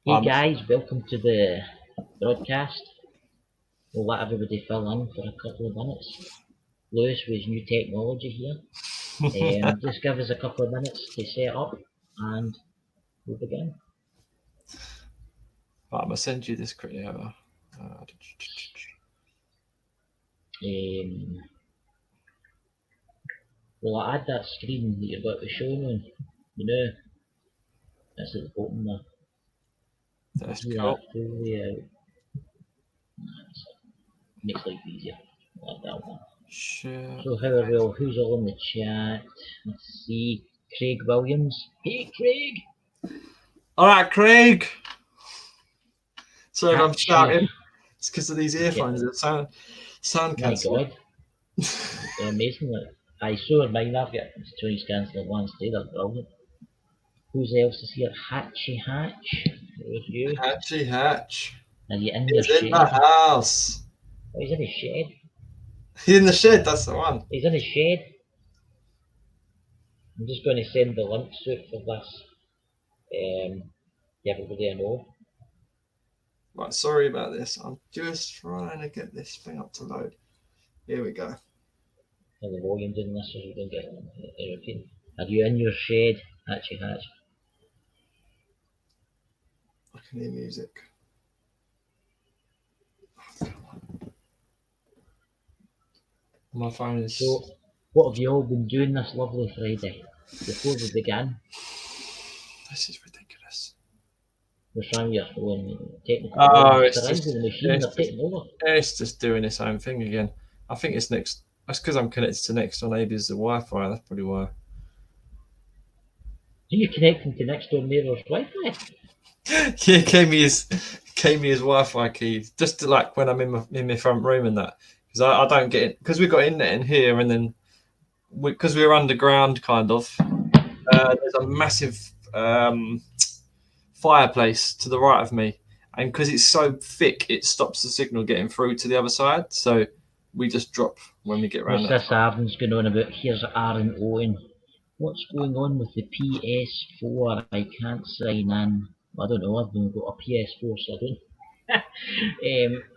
Hey guys, welcome to the broadcast. We'll let everybody fill in for a couple of minutes. Lewis with new technology here. Just give us a couple of minutes to set up and we'll begin. Right, I'm going to send you this quickly over. Will I add that screen that you're about to show me? You know, that's at the bottom there. That's Do cool. that fully out. Makes life easier. Like that one. Sure. So how are we all? Who's all in the chat? Let's see. Craig Williams. Hey Craig! Alright, Craig! Sorry if I'm Hatchy. shouting. It's because of these earphones that sound My cancelling. God. They're amazing. I saw mine. I've got noise cancelling ones too. They're brilliant. Who else is here? Hatchy Hatch. There's you. Hatchy Hatch. Are you in your He's in shed? the house. Oh, he's in his shed. He's in the shed, that's the one. He's in his shed. I'm just going to send the link suit for this. Give everybody a know. Right, sorry about this. I'm just trying to get this thing up to load. Here we go. Have the volume doing this so you don't get a repeat. Are you in your shed? Hatchy Hatch. I can hear music. My phone is... So, what have you all been doing this lovely Friday? Before we begin, this is ridiculous. we're trying your phone technical Oh, problems. The machine, they're taking over. It's just doing its own thing again. I think it's next. That's because I'm connected to next door neighbours the Wi-Fi. That's probably why. So you're connecting to next door neighbour's Wi-Fi? Yeah, gave me his Wi-Fi keys just to, like, when I'm in my front room and that, because I don't get it because we've got internet in here, and then because we're underground kind of. There's a massive fireplace to the right of me, and because it's so thick, it stops the signal getting through to the other side. So we just drop when we get around. What's this Aaron's going on about? Here's Aaron Owen. What's going on with the PS4? I can't sign in. I don't know. I've only got a PS4, so I don't.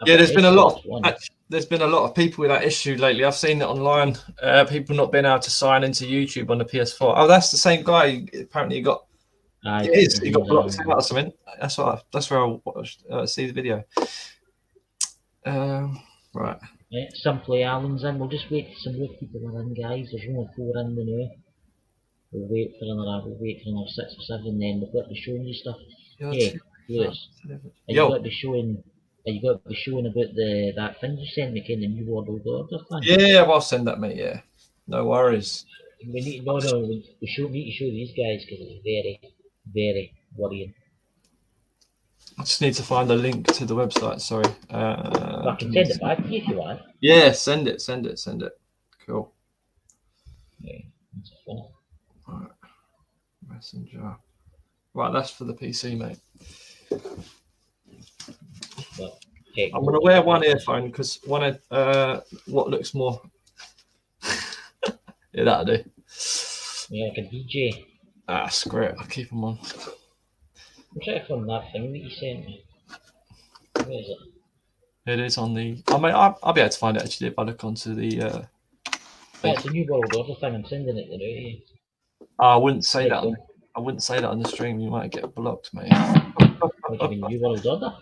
Yeah, there's been a lot. There's been a lot of people with that issue lately. I've seen it online. People not being able to sign into YouTube on the PS4. Oh, that's the same guy. Apparently, he got. It is. He got blocked out or something. That's where I watched, see the video. Right. Simply Alan's in. We'll just wait till some more people are in, guys. There's only 4 in the now. We'll wait for another 6 or 7, then we've got to be showing you stuff. Hey, Lewis, are you got to be showing about that thing you sent me, kind of New World Order thing? Yeah, I'll send that, mate. Yeah, no worries. We need need to show these guys because it's very, very worrying. I just need to find a link to the website. Sorry. I can send it back to you if you want. Yeah, send it. Cool. Yeah, that's fun. Right. Messenger. Right, that's for the PC, mate. Well, I'm going to wear one earphone because one what looks more. Yeah, that'll do. Yeah, like a DJ. Ah, screw it. I'll keep them on. I'm trying to find that thing that you sent me. Where is it? It is on the. I mean, I'll be able to find it actually if I look onto the. It's a New World Order thing. I'm sending it to you. I wouldn't say that. I wouldn't say that on the stream. You might get blocked, mate. What do you mean, New World Order?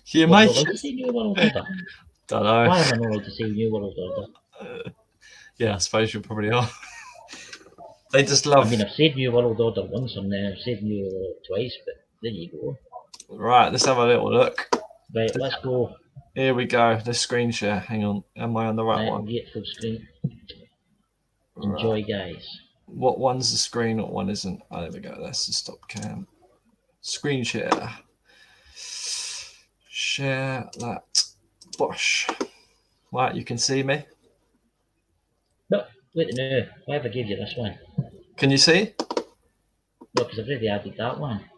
You might. Allowed to say New World Order? Don't know. Why am I not allowed to say New World Order? Yeah, I suppose you probably are. They just love. I mean, I've said New World Order once, and then I've said New World Order twice, but there you go. Right, let's have a little look. Right, let's go. Here we go. The screen share. Hang on. Am I on the right one? Get full screen. Enjoy, right, guys. What one's the screen? What one isn't? Oh, there we go. That's the stop cam. Screen share. Share that. Bosh. Right, you can see me. No, wait, no. Why have I gave you this one? Can you see? No, because I've already added that one.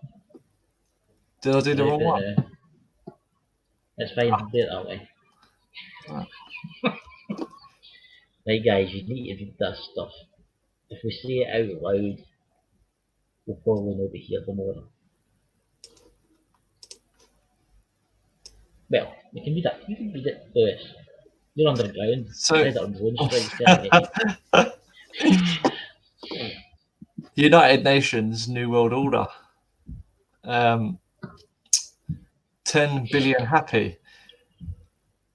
Did I do the wrong one? It's fine. Do it that way. Right, guys, you need to read this stuff. If we say it out loud, we'll probably not be here tomorrow. Well, you can read it. You can read it, Lewis. You're underground. So, Read it on drone strikes the other day. United Nations New World Order. 10 billion happy.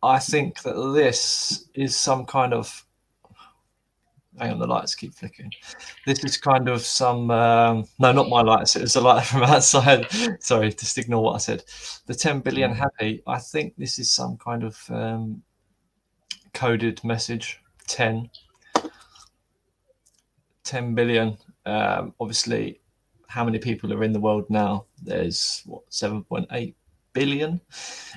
I think that this is some kind of. Hang on, the lights keep flickering. This is kind of some. No, not my lights. It was a light from outside. Sorry, just ignore what I said. The 10 billion happy. I think this is some kind of coded message. 10 billion. Obviously, how many people are in the world now? There's 7.8 billion.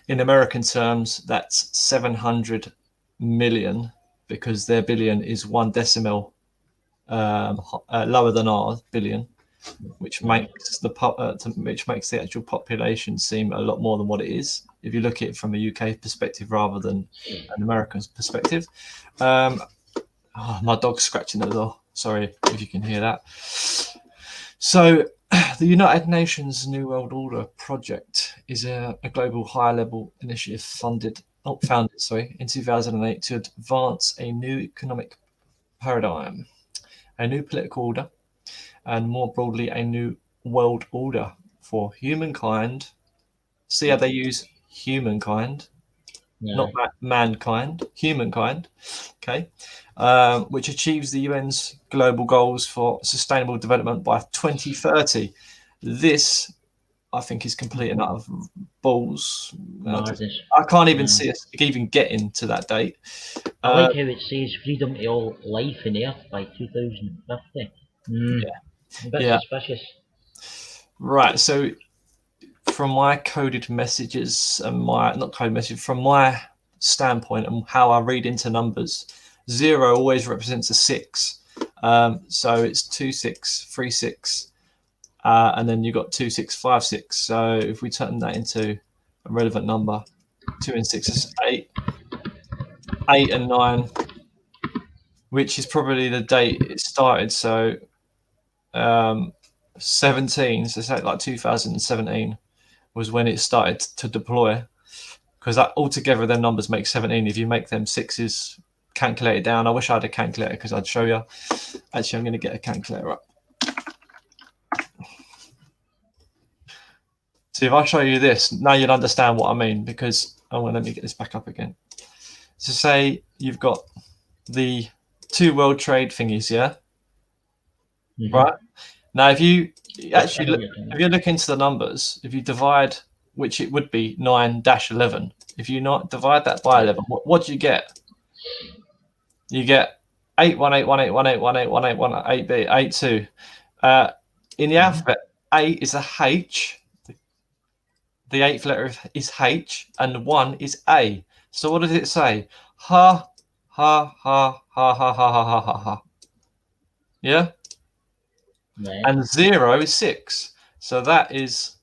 In American terms, that's 700 million, because their billion is 1 decimal lower than our billion, which makes the actual population seem a lot more than what it is if you look at it from a UK perspective rather than an American perspective. My dog's scratching the door. Sorry if you can hear that. So the United Nations New World Order project is a global high-level initiative founded in 2008 to advance a new economic paradigm, a new political order, and more broadly, a new world order for humankind. See how they use humankind, not mankind, humankind, okay, which achieves the UN's global goals for sustainable development by 2030. This, I think, is complete and utter balls. I can't even see us even getting to that date. I like how it says freedom to all life in Earth by 2050. A bit suspicious. Right, so from my coded messages and from my standpoint and how I read into numbers, 0 always represents a 6. So it's 2636, and then you've got 2656. So if we turn that into a relevant number, 2 and 6 is 8. 8 and 9, which is probably the date it started. So 17, so it's like 2017 was when it started to deploy, because that altogether their numbers make 17. If you make them 6s, calculate it down. I wish I had a calculator because I'd show you. Actually, I'm going to get a calculator up. So if I show you this, now you'll understand what I mean, because let me get this back up again. So say you've got the 2 world trade thingies, yeah? Right? Now, if you look into the numbers, if you divide, which it would be 9-11, if you not divide that by 11, what do you get? You get 8181818181882. In the alphabet, A is a H. The 8th letter is H, and 1 is A. So what does it say? Ha, ha, ha, ha, ha, ha, ha, ha, ha. Yeah? Right. And 0 is 6. So that is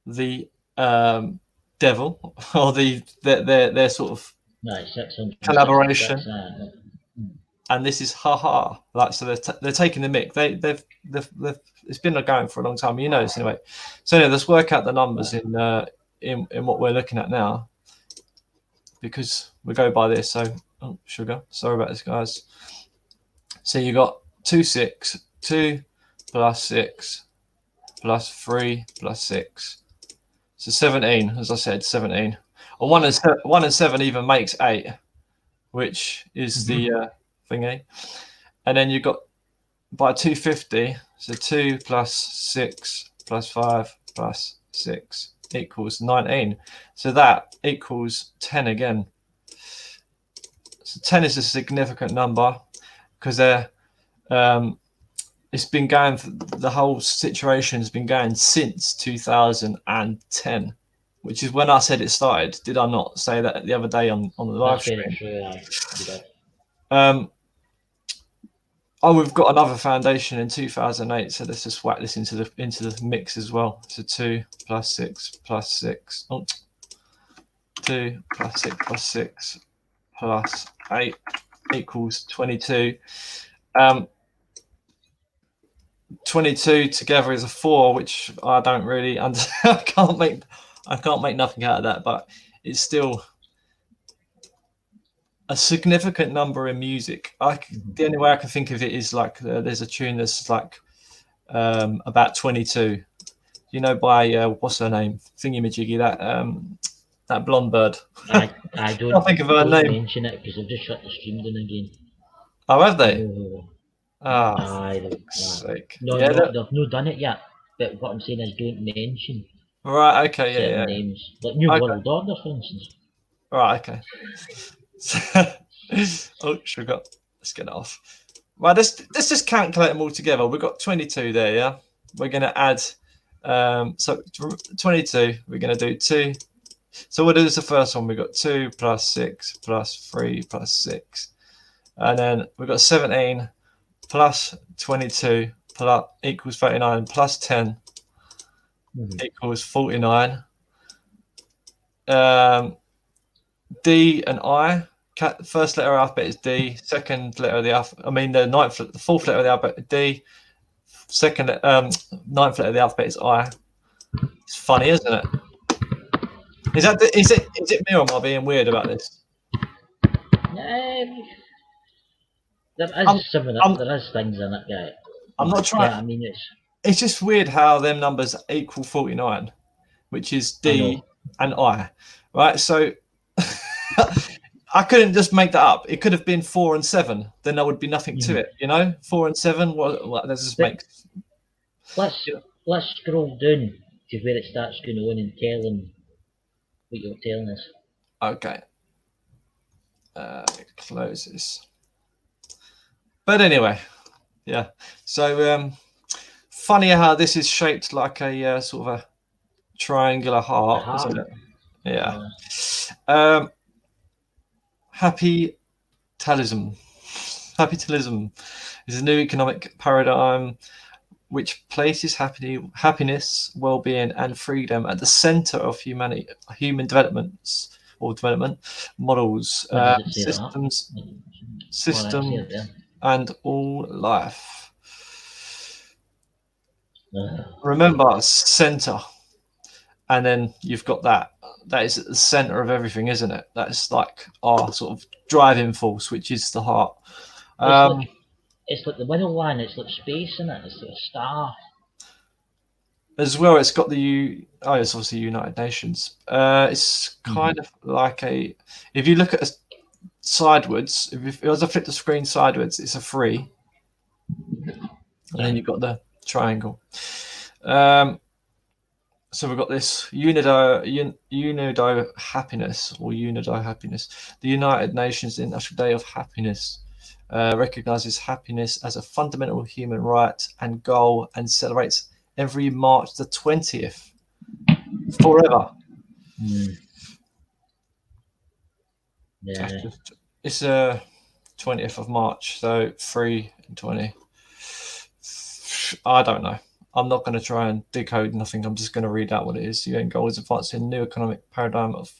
the devil, or their sort of collaboration. And this is ha. Like, so they're taking the mick. They've it's been going for a long time. You know this anyway. So anyway, let's work out the numbers in what we're looking at now, because we go by this. So sugar. Sorry about this, guys. So you got 2 plus 6 plus 3 plus 6. So 17, as I said, 17. Or 1 and 7 even makes 8, which is the thingy. And then you've got by 250, so 2 plus 6 plus 5 plus 6 equals 19. So that equals 10 again. So 10 is a significant number, because it's been going, the whole situation has been going since 2010, which is when I said it started. Did I not say that the other day on the live stream? We've got another foundation in 2008, so let's just whack this into the mix as well. So 2 plus 6 plus 6. 2 plus 6 plus 6 plus 8 equals 22. 22 together is a 4, which I don't really I can't make nothing out of that, but it's still a significant number in music. The only way I can think of it is like there's a tune that's like about 22. You know, by what's her name? Thingy-majiggy, that blonde bird. I don't think of her name. Mention it because they've just shut the stream down again. Oh, have they? Sake. No, yeah, they've not done it yet. But what I'm saying is, don't mention. Right. Okay. Certain names, like New World Order, for instance. Right. Okay. Oh, sugar. Let's get it off. Right. Let's just calculate them all together. We've got 22 there. Yeah. We're going to add. So 22. We're going to do 2. So what is the first one? We've got 2 plus 6 plus 3 plus 6, and then we've got 17 plus 22 plus equals 39 plus 10 equals 49. D and I. First letter of the alphabet is D. Second letter of the alphabet. I mean, the fourth letter of the alphabet is D. Ninth letter of the alphabet is I. It's funny, isn't it? Is it me or am I being weird about this? There is things in it, guy. I'm not trying. Yeah, I mean, it's just weird how them numbers equal 49, which is D and I, right? So I couldn't just make that up. It could have been 4 and 7. Then there would be nothing to it, you know. 4 and 7. Well, that just makes. Let's scroll down to where it starts going on and tell them what you're telling us. Okay. Close this. But anyway, yeah. So funny how this is shaped like a sort of a triangular heart, isn't it? Yeah. Happy Talism. Happy Talism is a new economic paradigm which places happiness, well-being, and freedom at the center of human development models, systems, and all life. Remember, center, and then you've got that. That is at the center of everything, isn't it? That's like our sort of driving force, which is the heart. It's like the middle line. It's like space in it. It's like a star. As well, it's got it's obviously United Nations. It's kind of like if you look at it sideways, as I flip the screen sideways, it's a 3. And then you've got the triangle. So we've got this Unido happiness or Unido happiness. The United Nations International Day of Happiness recognizes happiness as a fundamental human right and goal and celebrates every March the 20th forever. Yeah. It's 20th of March, so 3 and 20. I don't know. I'm not going to try and decode nothing. I'm just going to read out what it is. The UN goal is advancing a new economic paradigm of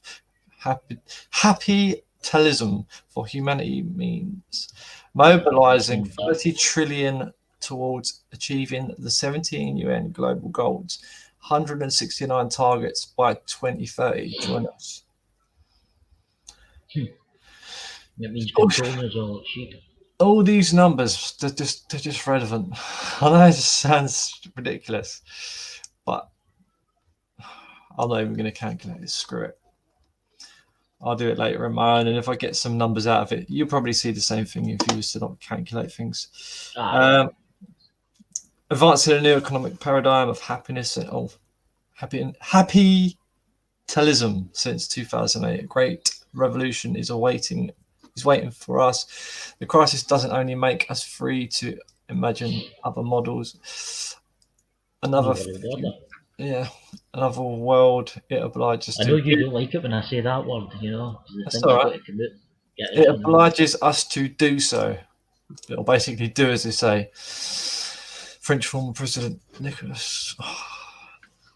happy talism for humanity means mobilizing 30 trillion towards achieving the 17 UN global goals, 169 targets by 2030. Join us. That means controllers all cheap. All these numbers, they're just relevant. I know it sounds ridiculous, but I'm not even going to calculate it. Screw it. I'll do it later in my own, and if I get some numbers out of it, you'll probably see the same thing if you used to not calculate things. Advancing a new economic paradigm of happiness and happy talism since 2008. A great revolution is waiting for us. The crisis doesn't only make us free to imagine other models. Another world. It obliges. I know you don't like it when I say that word. You know, that's all right. It obliges us to do so. It'll basically do as they say. French former President Nicolas.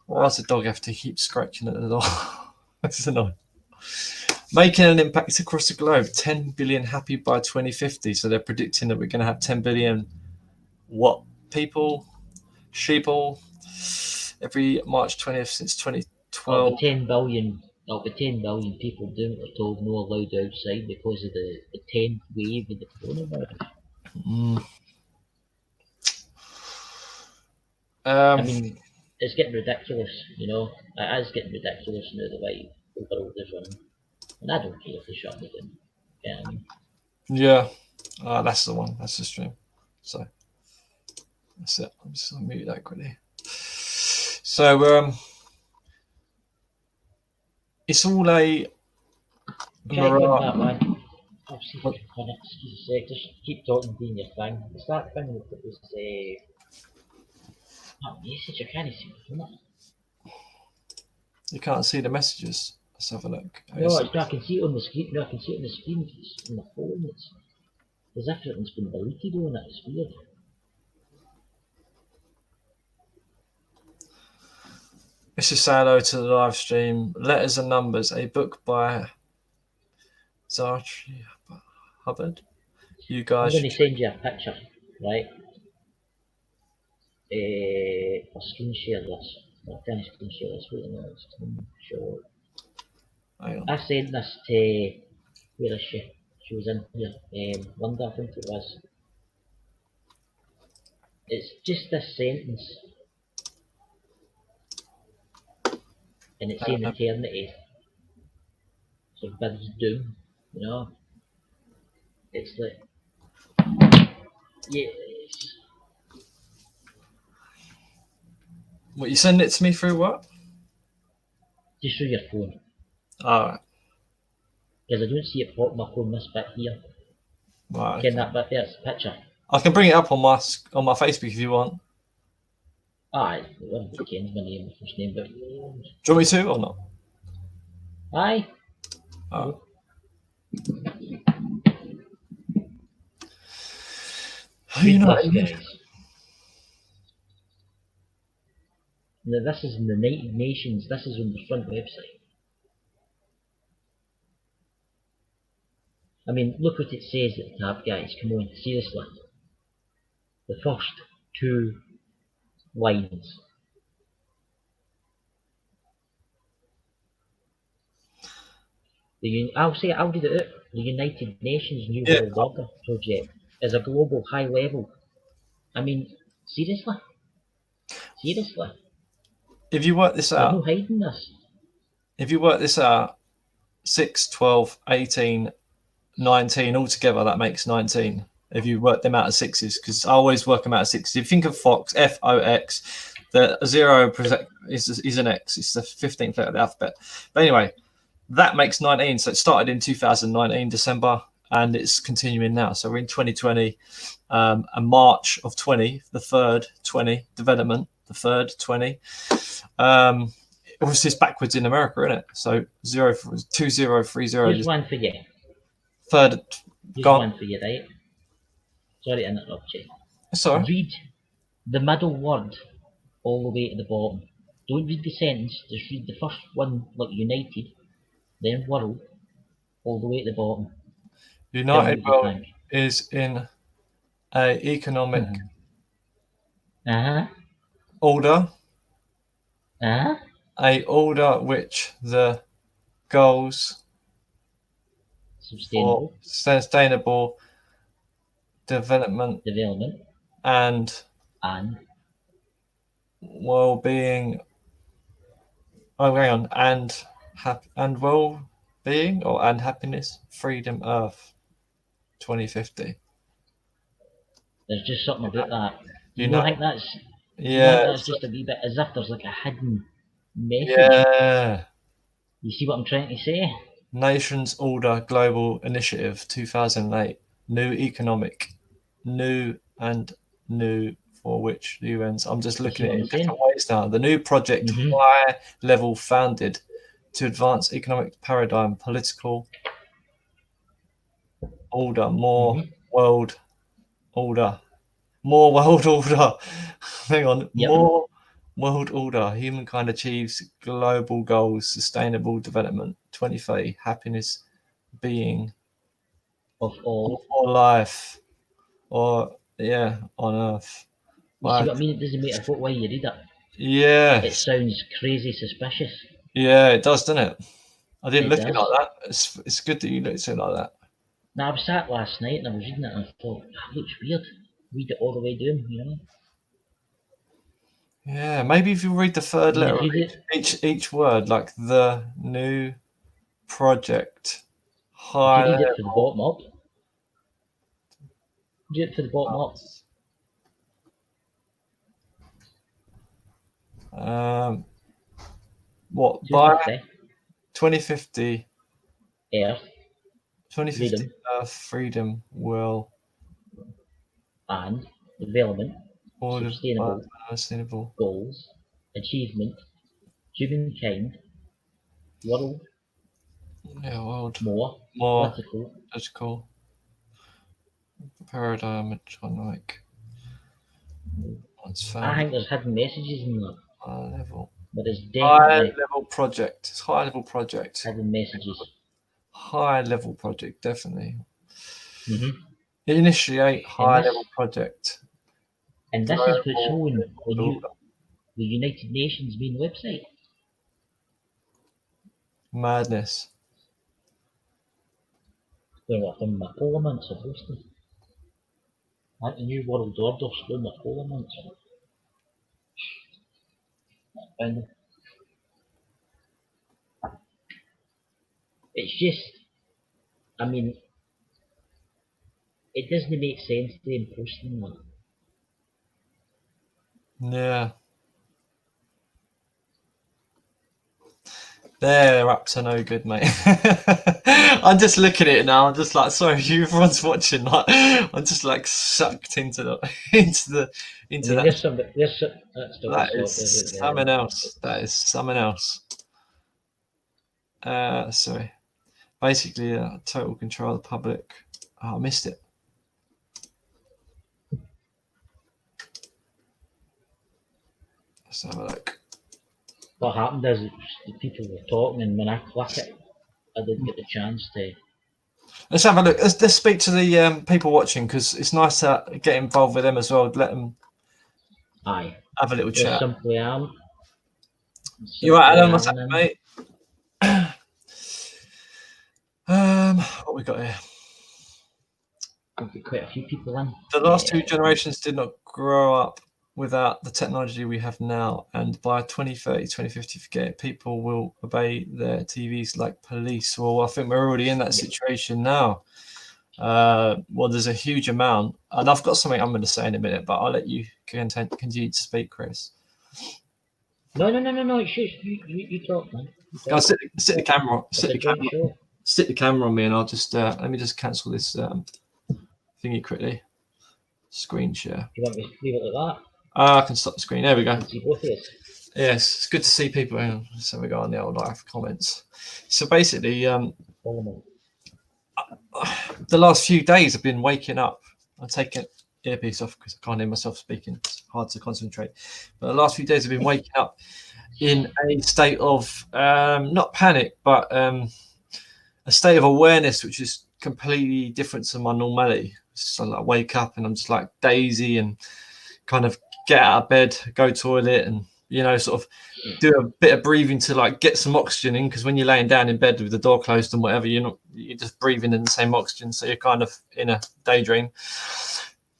Why does the dog have to keep scratching at the door? That's annoying. Making an impact across the globe. 10 billion happy by 2050. So they're predicting that we're going to have 10 billion people, sheeple, every March 20th since 2012. 10 billion There'll be 10 million people doing what they're told, no allowed outside because of the 10th wave of the coronavirus. I mean, it's getting ridiculous, you know. It is getting ridiculous now the way the world is running. And I don't care if they shut me down. Yeah, I mean. Yeah, that's the one. That's the stream. So that's it. I'm just gonna mute that quickly. So it's all a mirage. I'll see if I can pin it. Excuse a sec. Just keep talking, doing your thing. It's that thing that was that message. I can't see it. You can't see the messages. Let's have a look. No, I can see it on the screen. No, I can see it on the screen. It's on the phone. It's as if everything's been deleted on it. It's weird. This is say hello to the live stream. Letters and Numbers, a book by Zartry Hubbard. You guys. I'm going to send you a picture, right? I'll screen share this. I can't screen share this. Wait a minute. Sure. I sent this to, where is she? She was in here. Linda, I think it was. It's just this sentence. And it's saying eternity. So bids doom, you know? It's like, yes. What, you send it to me through what? Just through your phone. Alright. Because I don't see it popping up on this bit here. Right. Can that bit there's a picture? I can bring it up on my Facebook if you want. Aye, well, Ken's my name, my first name, but... Do you want me to or not? Aye. Oh. You know what I mean? Now this is in the United Nations, this is on the front website. I mean, look what it says at the top, guys, come on, seriously. The first two lines. I'll read it out. The United Nations New World Order Project is a global high level. I mean, seriously? Seriously? If you work this out, there's no hiding this. If you work this out, 6, 12, 18, 19 altogether, that makes 19. If you work them out as sixes, because I always work them out as sixes. If you think of Fox, F-O-X, the 0 is an X. It's the 15th letter of the alphabet. But anyway, that makes 19. So it started in 2019, December, and it's continuing now. So we're in 2020, and March of 20, the third 20, development, the third 20. Obviously, it's backwards in America, isn't it? So 2030. Here's one for you. Third. Here's one for you, right? Sorry to interrupt you. Sorry. Read the middle word all the way to the bottom. Don't read the sentence, just read the first one, like United, then world, all the way to the bottom. United World is in a economic order. A order which the goals sustainable development and well-being. Oh, hang on, and well-being and happiness, freedom, Earth, 2050. There's just something about that. You don't think that's? Yeah, that's just a wee bit as if there's like a hidden message. Yeah. You see what I'm trying to say? Nations Order Global Initiative 2008. New economic. New for which the UN's. I'm just looking at it in different ways now. The new project, high level founded to advance economic paradigm, political order, more world order. More world order. Hang on. More world order. Humankind achieves global goals, sustainable development, 2030, happiness, being of all life, or on Earth. You see what I mean? It doesn't matter what way you read it. Yeah. It sounds crazy suspicious. Yeah, it does, doesn't it? I didn't look at it like that. It's good that you looked at it like that. Now, I was sat last night and I was reading it and I thought, that looks weird. Read it all the way down, you know? Yeah, maybe if you read the third letter of each word, like the new project. If you read it from the bottom up. Do it for the bottom up. What by 2050? Earth. 2050 Earth freedom will and development, sustainable goals, achievement, humankind, world, more political paradigm economic. I think there's hidden messages in that. High level. But it's definitely high level project. It's high level project. Hidden messages. High level project, definitely. Mm-hmm. Initiate high level project. And this is what's shown on the United Nations main website. Madness. Well, from my parliament supposed to. Like the New World Order still my parliament. And it's just, I mean, it doesn't make sense to them posting that. Yeah. They're up to no good, mate. I'm just looking at it now. I'm just like, sorry, everyone's watching. Like, I'm just like sucked into that. That is something else. That is something else. Sorry. Basically, total control of the public. Oh, I missed it. Let's have a look. What happened is the people were talking, and when I click it, I didn't get the chance to. Let's have a look. Let's speak to the people watching, because it's nice to get involved with them as well. Let them have a little chat. Simply am. You right, Alan? What's happening, mate? What we got here? I've got quite a few people in. The last two generations did not grow up without the technology we have now, and by 2030, 2050, forget it, people will obey their TVs like police. Well, I think we're already in that situation now. Well, there's a huge amount, and I've got something I'm going to say in a minute, but I'll let you continue to speak, Chris. No. You talk, man. I'll sit the camera. Sit the camera on me, and I'll just let me just cancel this thingy quickly. Screen share. You want me to leave it like that? I can stop the screen. There we go. Yes, it's good to see people. So we go on the old live comments. So basically, the last few days I've been waking up. I'm taking earpiece off because I can't hear myself speaking. It's hard to concentrate. But the last few days I've been waking up in a state of not panic, but a state of awareness, which is completely different to my normality. So I wake up and I'm just like daisy and kind of get out of bed, go toilet, and sort of do a bit of breathing to like get some oxygen in, because when you're laying down in bed with the door closed and whatever, you're just breathing in the same oxygen, so you're kind of in a daydream.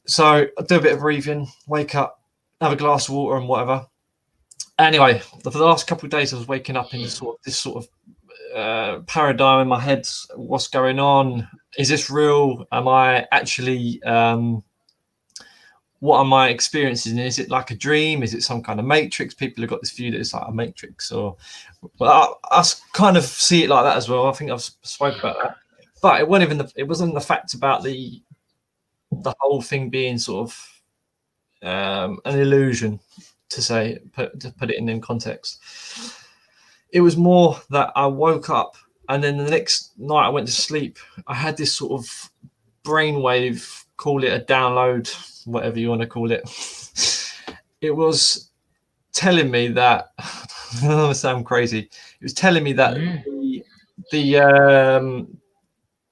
So I do a bit of breathing, wake up, have a glass of water and whatever. Anyway, for the last couple of days I was waking up in this sort of paradigm in my head. What's going on? Is this real? Am I actually what am I experiencing? Is it like a dream? Is it some kind of matrix? People have got this view that it's like a matrix, or I kind of see it like that as well. I think I've spoken about that, but it wasn't the fact about the whole thing being sort of an illusion, to put it in context. It was more that I woke up, and then the next night I went to sleep. I had this sort of brainwave, call it a download, whatever you want to call it. It was telling me that I sound crazy. It was telling me that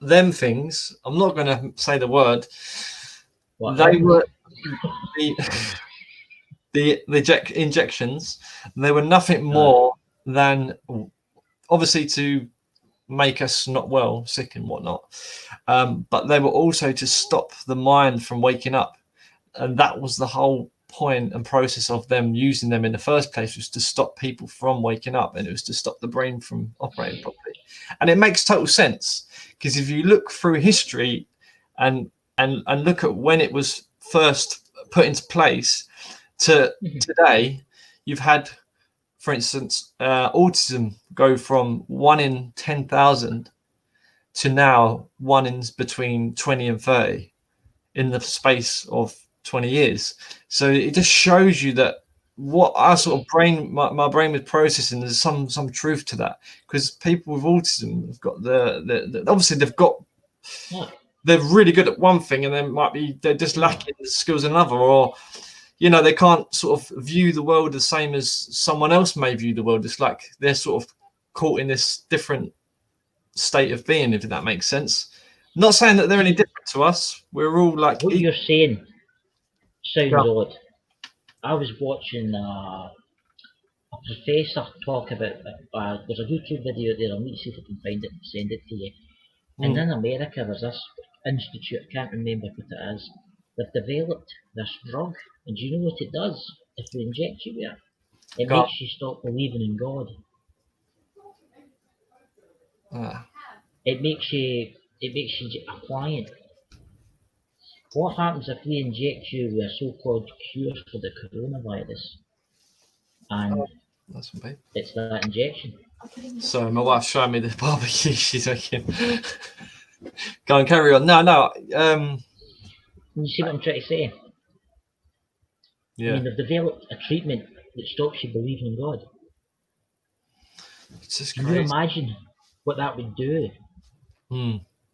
them things, I'm not going to say the word. They were the injections. They were nothing more than, obviously, to make us not well, sick and whatnot. But they were also to stop the mind from waking up. And that was the whole point and process of them using them in the first place, was to stop people from waking up, and it was to stop the brain from operating properly. And it makes total sense, because if you look through history and look at when it was first put into place to today, you've had, for instance, autism go from 1 in 10,000 to now 1 in between 20 and 30 in the space of 20 years. So it just shows you that what our sort of brain, my brain was processing, there's some truth to that, because people with autism have got the obviously they've got, they're really good at one thing, and then they're just lacking the skills in another, or they can't sort of view the world the same as someone else may view the world. It's like they're sort of caught in this different state of being, if that makes sense. Not saying that they're any different to us. We're all like... What you're saying sounds odd. I was watching a professor talk about, there's a YouTube video there, I'll need to see if I can find it and send it to you. And in America, there's this institute, I can't remember what it is, they've developed this drug, and do you know what it does if we inject you with it? It makes you stop believing in God. It makes you appliant. What happens if we inject you with a so-called cure for the coronavirus? And it's that injection. Sorry, my wife's showing me the barbecue she's making. Go on, carry on. No. You see what I'm trying to say? Yeah. I mean, they've developed a treatment that stops you believing in God. It's just Can crazy. you imagine what that would do?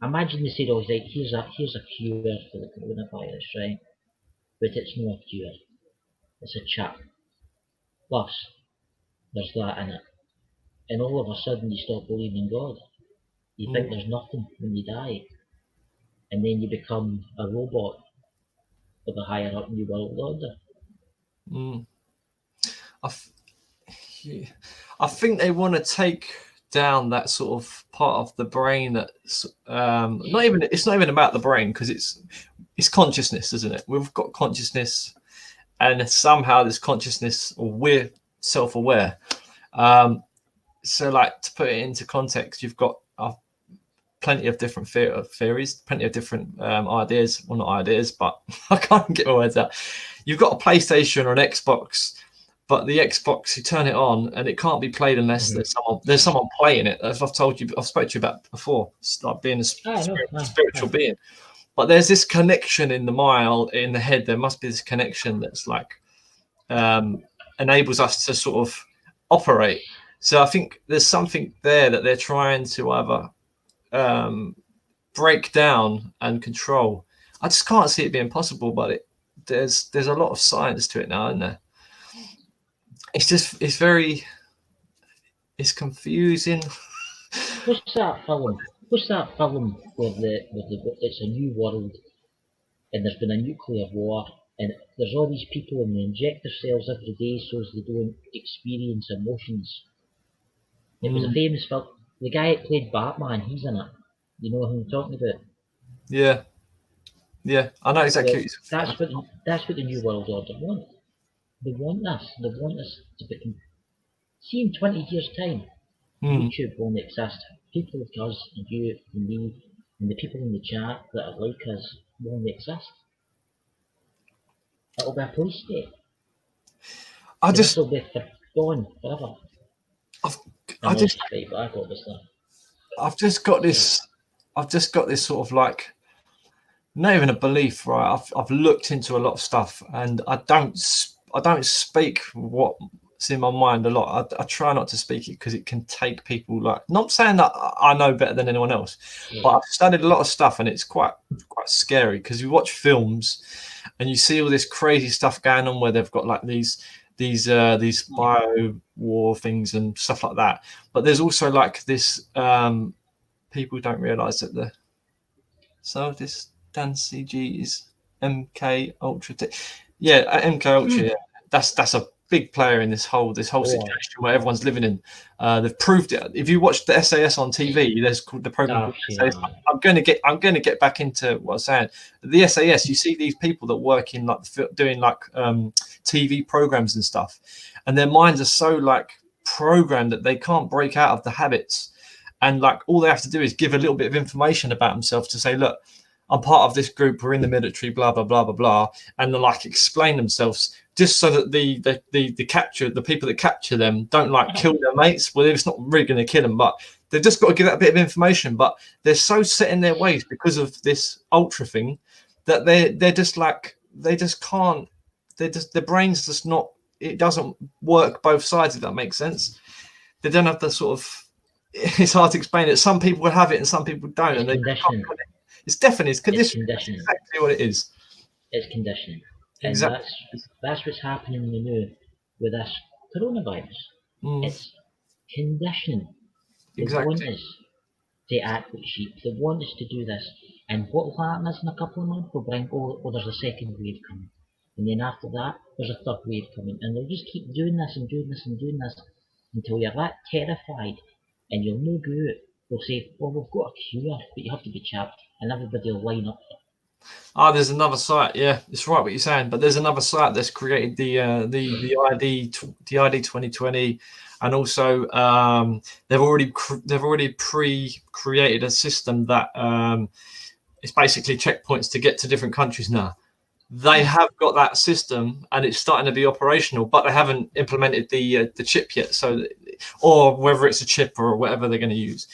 Imagine they said, like, here's a cure for the coronavirus, right? But it's not a cure. It's a chip. Plus, there's that in it. And all of a sudden you stop believing in God. You think there's nothing when you die. And then you become a robot with a higher up New World Order. I think they want to take down that sort of part of the brain that's it's not even about the brain, because it's consciousness, isn't it? We've got consciousness, and somehow this consciousness, or we're self-aware. So, like, to put it into context, you've got plenty of different theories, plenty of different ideas. Well, not ideas, but I can't get my words out. You've got a PlayStation or an Xbox, but the Xbox, you turn it on and it can't be played unless there's someone playing it. As I've told you, I've spoken to you about before, it's like being a spiritual being. But there's this connection in the head. There must be this connection that's like enables us to sort of operate. So I think there's something there that they're trying to either break down and control. I just can't see it being possible, but there's a lot of science to it now, isn't there? It's confusing. What's that film? Where it's a new world, and there's been a nuclear war, and there's all these people, and they inject themselves every day so as they don't experience emotions. It was a famous film. The guy that played Batman, he's in it. You know who I'm talking about? Yeah, I know exactly. Well, that's what the New World Order want. They want this. They want us to become. See, in 20 years' time, YouTube won't exist. People like us, and you, and me, and the people in the chat that are like us won't exist. It'll be a police state. This will be gone forever. I've just got this sort of like, not even a belief, right? I've looked into a lot of stuff, and I don't speak what's in my mind a lot. I try not to speak it because it can take people, like, not saying that I know better than anyone else, but I've studied a lot of stuff, and it's quite scary, because you watch films and you see all this crazy stuff going on where they've got like these bio war things and stuff like that. But there's also like this, people don't realize that this Dan CG is MK Ultra. MK Ultra. Yeah. That's big player in this whole situation where everyone's living in. They've proved it. If you watch the SAS on TV, there's called the program called SAS. I'm going to get back into what I'm saying. The SAS, you see these people that work in like doing like TV programs and stuff, and their minds are so like programmed that they can't break out of the habits, and like all they have to do is give a little bit of information about themselves to say, look, I'm part of this group, we're in the military, blah blah blah blah blah, and they like explain themselves just so that the people that capture them don't like kill their mates. Well, it's not really going to kill them, but they've just got to give that bit of information. But they're so set in their ways because of this ultra thing that they're just like they just can't. Their brains just not. It doesn't work both sides. If that makes sense, they don't have the sort of. It's hard to explain it. Some people will have it and some people don't, and they can't. It's definitely it's conditioning. That's exactly what it is. It's conditioning. And exactly. That's what's happening with this coronavirus. It's conditioning. They want us to act like sheep. They want us to do this. And what will happen is in a couple of months, they'll bring, there's a second wave coming. And then after that, there's a third wave coming. And they'll just keep doing this and doing this and doing this until you're that terrified and you'll no go out. They'll say, well, we've got a cure, but you have to be chapped. And everybody will line up. There's another site. Yeah, it's right what you're saying. But there's another site that's created the ID 2020, and also they've already pre-created a system that it's basically checkpoints to get to different countries now. They have got that system and it's starting to be operational, but they haven't implemented the chip yet. So, or whether it's a chip or whatever they're going to use,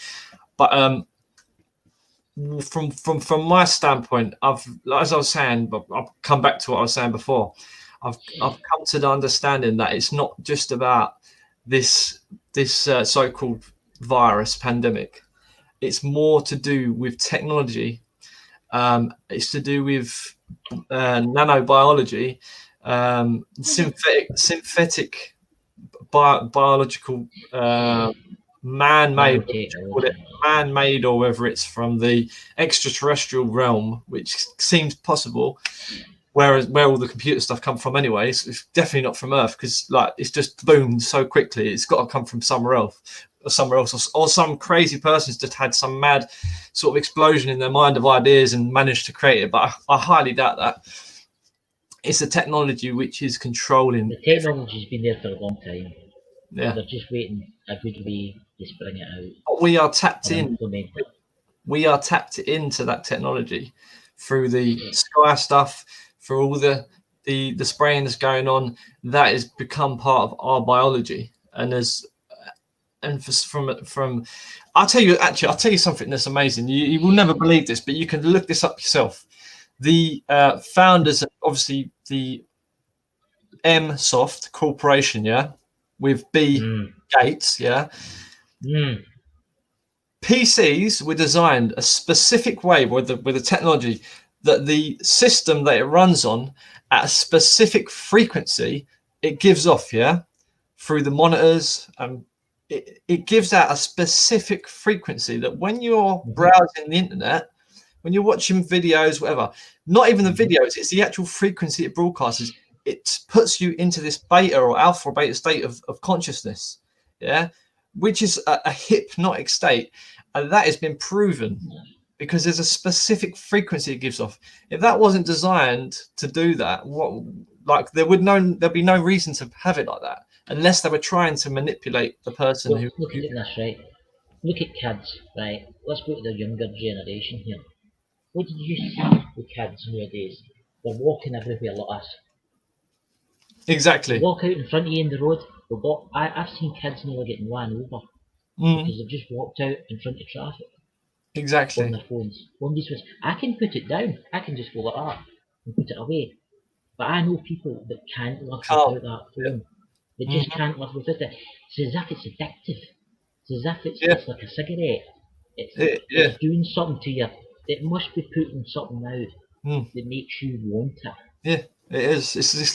but. From my standpoint, as I was saying, but I'll come back to what I was saying before. I've come to the understanding that it's not just about this so-called virus pandemic. It's more to do with technology. It's to do with nanobiology, synthetic biological. Man-made, man-made, or whether it's from the extraterrestrial realm, which seems possible. Where all the computer stuff come from, anyway, it's definitely not from Earth because like it's just boomed so quickly. It's got to come from somewhere else, or some crazy person's just had some mad sort of explosion in their mind of ideas and managed to create it. But I highly doubt that. It's a technology which is controlling. The technology's been there for a long time. Yeah, they're just waiting a good way to bring it out. But we are tapped in. We are tapped into that technology through the Sky stuff, through all the spraying that's going on. That has become part of our biology, and from I'll tell you something that's amazing. You will never believe this, but you can look this up yourself. The founders, obviously, the MSoft Corporation, yeah. With B Gates, yeah. PCs were designed a specific way with the technology that the system that it runs on at a specific frequency it gives off, yeah, through the monitors. It gives out a specific frequency that when you're browsing the internet, when you're watching videos, whatever, not even the videos, it's the actual frequency it broadcasts. It puts you into this beta or alpha or beta state of consciousness, yeah, which is a hypnotic state, and that has been proven because there's a specific frequency it gives off. If that wasn't designed to do that, there'd be no reason to have it like that unless they were trying to manipulate the person. Look at this, right? Look at kids, right? Let's go to the younger generation here. What did you see with kids nowadays? They're walking everywhere like us. Exactly. Walk out in front of you in the road. I've seen kids nearly getting run over because they've just walked out in front of traffic. Exactly. On their phones. I can put it down. I can just go like that and put it away. But I know people that can't live without that phone. They just can't live without it. It's as if it's addictive. It's as if it's like a cigarette. It's doing something to you. It must be putting something out that makes you want it. Yeah. It is. It's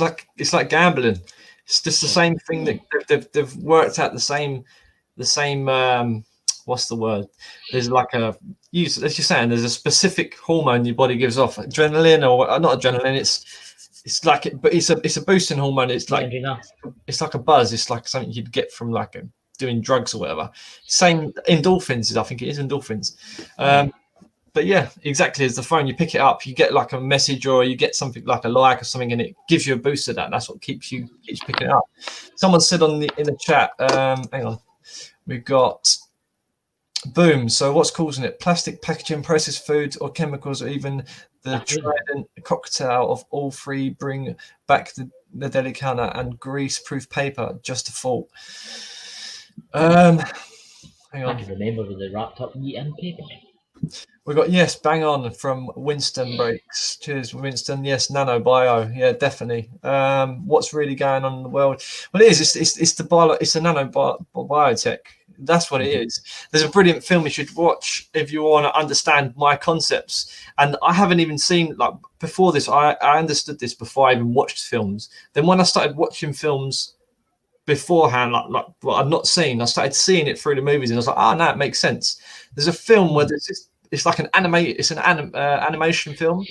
like gambling. It's just the same thing that they've worked out the same. What's the word? There's like as you're saying, there's a specific hormone your body gives off, adrenaline or not adrenaline. it's like it, but it's a boosting hormone. It's like a buzz. It's like something you'd get from like doing drugs or whatever. Same endorphins, I think it is endorphins. But yeah, exactly as the phone, you pick it up, you get like a message or you get something like a like or something, and it gives you a boost of that. That's what keeps picking it up. Someone said in the chat, hang on, we've got boom. So what's causing it? Plastic packaging, processed foods, or chemicals, or even the trident cocktail of all three bring back the deli counter and grease-proof paper. Just a fault. Hang on. I can remember with the wrapped up meat and paper. We got yes, bang on from Winston Breaks. Cheers, Winston. Yes, nanobio. Yeah, definitely. What's really going on in the world? Well, it is. It's the biotech. That's what it is. There's a brilliant film you should watch if you want to understand my concepts. And I haven't even seen like before this. I understood this before I even watched films. Then when I started watching films beforehand, like what I'd not seen, I started seeing it through the movies, and I was like, oh no, it makes sense. There's a film where there's this. It's like an animation film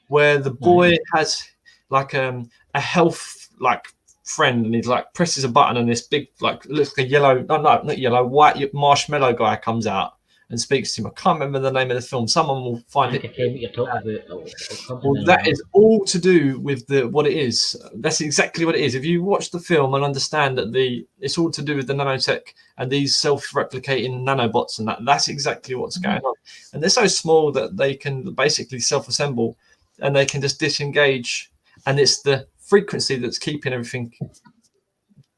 where the boy has like a health like friend, and he's like presses a button, and this big like looks like a yellow, not yellow, white marshmallow guy comes out and speaks to him. I can't remember the name of the film. Someone will find it. Okay, what you're talking about. Well, that is all to do with what it is. That's exactly what it is. If you watch the film and understand that it's all to do with the nanotech and these self-replicating nanobots, and that's exactly what's going on. And they're so small that they can basically self-assemble, and they can just disengage. And it's the frequency that's keeping everything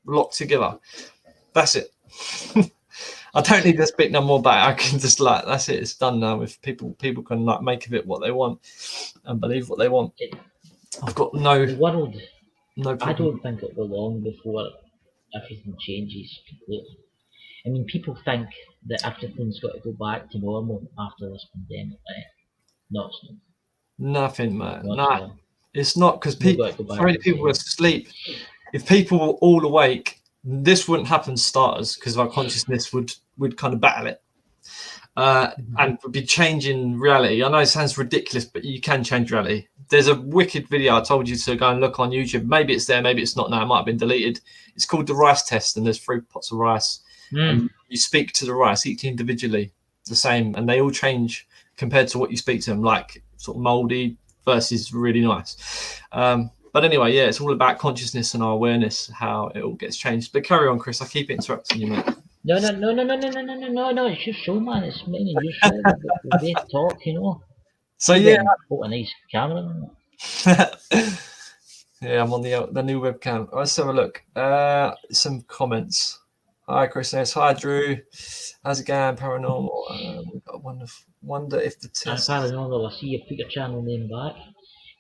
locked together. That's it. I don't need to speak no more about it. I can just like, that's it. It's done now. With people can like make of it what they want and believe what they want. I've got the world. No problem. I don't think it will be long before everything changes completely. I mean, people think that everything's got to go back to normal after this pandemic, right? No, it's not. Nothing, man. Nah, it's not, because people were asleep. If people were all awake, this wouldn't happen to starters, because our consciousness would kind of battle it and would be changing reality. I know it sounds ridiculous, but you can change reality. There's a wicked video I told you to go and look on YouTube. Maybe it's there, maybe it's not now. It might have been deleted. It's called the rice test, and there's 3 pots of rice. And you speak to the rice, each individually, the same, and they all change compared to what you speak to them, like sort of moldy versus really nice. But anyway, yeah, it's all about consciousness and our awareness, how it all gets changed. But carry on, Chris. I keep interrupting you, mate. No. It's your show, man. It's mainly your show. We both talk, you know. So yeah, a nice camera. Yeah, I'm on the new webcam. Let's have a look. Some comments. Hi, Chris says, hi, Drew. How's it going, Paranormal? We've got wonder if the test... Paranormal, I see you put your channel name back.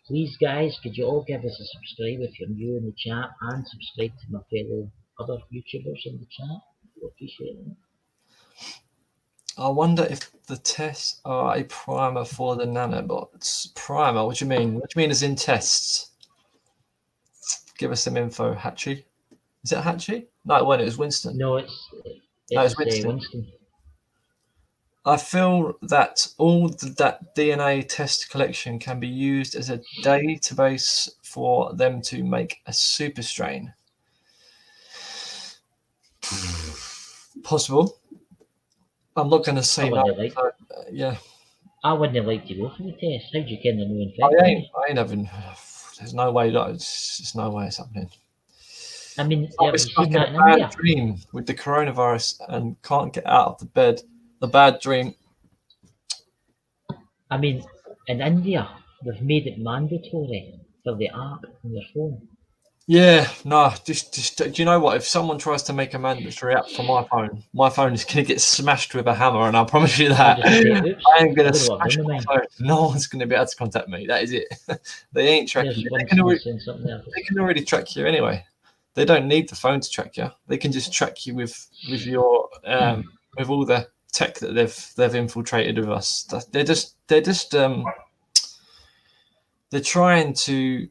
Please, guys, could you all give us a subscribe if you're new in the chat, and subscribe to my fellow other YouTubers in the chat. We'll appreciate it. I wonder if the tests are a primer for the nanobots. Primer? What do you mean? What do you mean as in tests? Give us some info, Hatchie. Is it Hatchie? No, it wasn't. It was Winston. No, it's Winston. I feel that all that DNA test collection can be used as a database for them to make a super strain. Possible. I'm not going to say that. Yeah. I wouldn't like to go for the test. How do you get the new infection? I ain't having. There's no way. There's no way it's happening. I mean, I was stuck in a bad dream with the coronavirus and can't get out of the bed. The bad dream. I mean, in India, they've made it mandatory for the app on your phone. Yeah, no, just do you know what? If someone tries to make a mandatory app for my phone is going to get smashed with a hammer, and I promise you that. I ain't going to smash my phone. No one's going to be able to contact me. That is it. They ain't tracking you. They can already track you anyway. They don't need the phone to track you. They can just track you with your with all the tech that they've infiltrated with us. They're trying to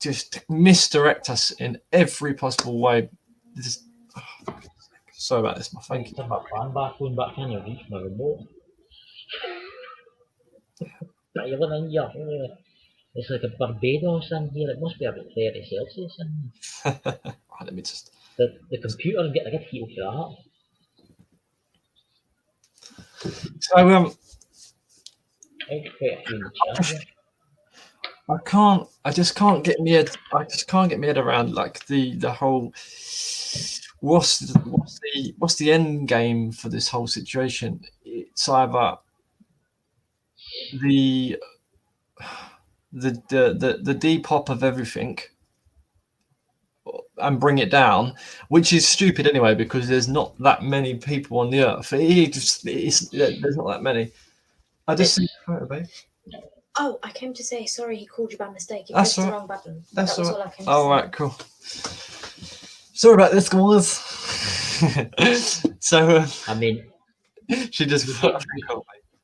just misdirect us in every possible way. Sorry about this. My phone keeps back in your reach my remote. It's like a Barbados in here. It must be about 30 Celsius in here. Right, let me just. The computer get a good heat for that. So I quite a few in the chat. I just can't get my head around like the whole what's the end game for this whole situation. It's either the depop of everything and bring it down, which is stupid anyway because there's not that many people on the earth. There's not that many. I just see the photo, babe. Oh, I came to say sorry. He called you by mistake. He pressed the wrong button. That's all all. I came to say. All right, cool. Sorry about this, guys. So I mean, she just.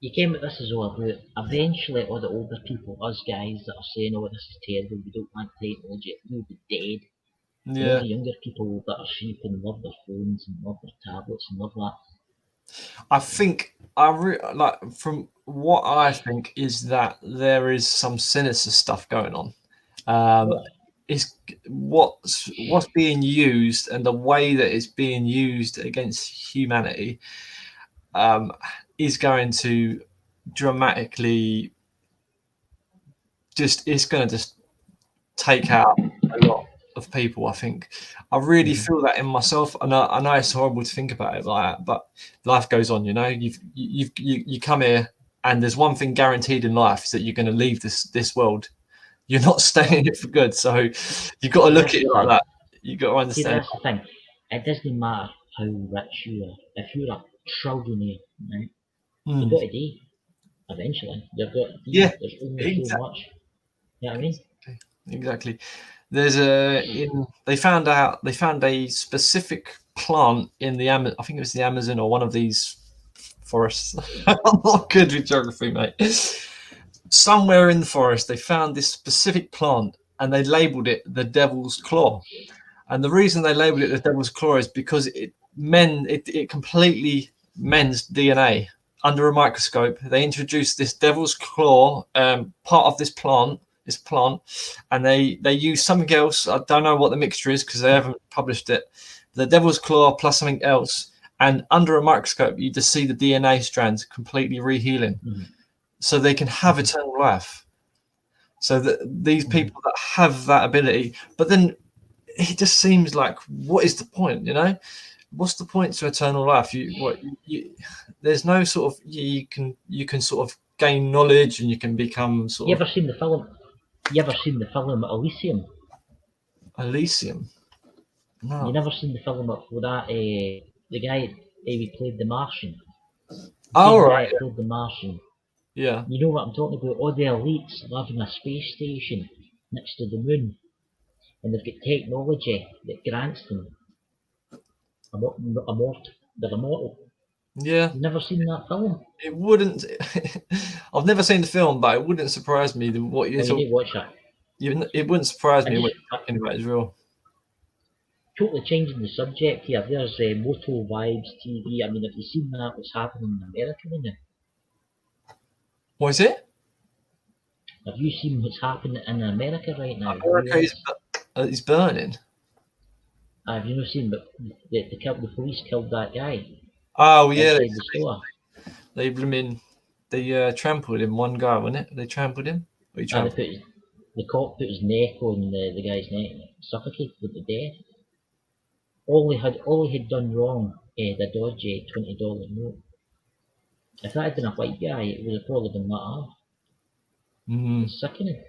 You came at this as well about eventually all the older people, us guys that are saying, "Oh, this is terrible. We don't want technology. We'll be dead." Yeah. All the younger people that are sleeping love their phones and love their tablets and love that. I think like from what I think is that there is some sinister stuff going on. Is what's being used and the way that it's being used against humanity is going to dramatically it's going to just take out a lot of people. I think I really feel that in myself, and I know it's horrible to think about it like that, but life goes on. You know, you come here, and there's one thing guaranteed in life is that you're going to leave this world. You're not staying in it for good, so you've got to look at it like that. You got to understand. See, that's the thing. It doesn't matter how rich you are. If you're a trillionaire, right, you've got to die. Eventually, you've got to die. Yeah, there's only so much. You know what I mean? Exactly. There's they found a specific plant in the Amazon. I think it was the Amazon or one of these forests. I'm not good with geography, mate. Somewhere in the forest, they found this specific plant and they labeled it the Devil's Claw. And the reason they labeled it the Devil's Claw is because it completely mends DNA under a microscope. They introduced this Devil's Claw, part of this plant, and they use something else. I don't know what the mixture is because they haven't published it. The Devil's Claw plus something else, and under a microscope, you just see the DNA strands completely rehealing. So they can have eternal life. So that these people that have that ability, but then it just seems like, what is the point? You know, what's the point to eternal life? There's no sort of you can sort of gain knowledge and you can become sort. You ever seen the film? You ever seen the film Elysium? Elysium. No. You never seen the film for that? The guy who played the Martian. Oh right. Played the Martian. Yeah. You know what I'm talking about? All the elites live in a space station next to the moon, and they've got technology that grants them they're immortal. Yeah. You've never seen that film? It wouldn't. I've never seen the film, but it wouldn't surprise me what you need to watch that. It wouldn't surprise me what you're talking about is real. Totally changing the subject here. There's Moto Vibes TV. I mean, have you seen that? What's happening in America right now? What is it? Have you seen what's happening in America right now? America is burning. Have you not seen? But the police killed that guy. Oh yeah, the store. They trampled him. One guy, wasn't it? They trampled him. The cop put his neck on the guy's neck, suffocated to death. All he had done wrong, the dodgy $20 note. If that had been a white guy, it would have probably been that off. It's sickening.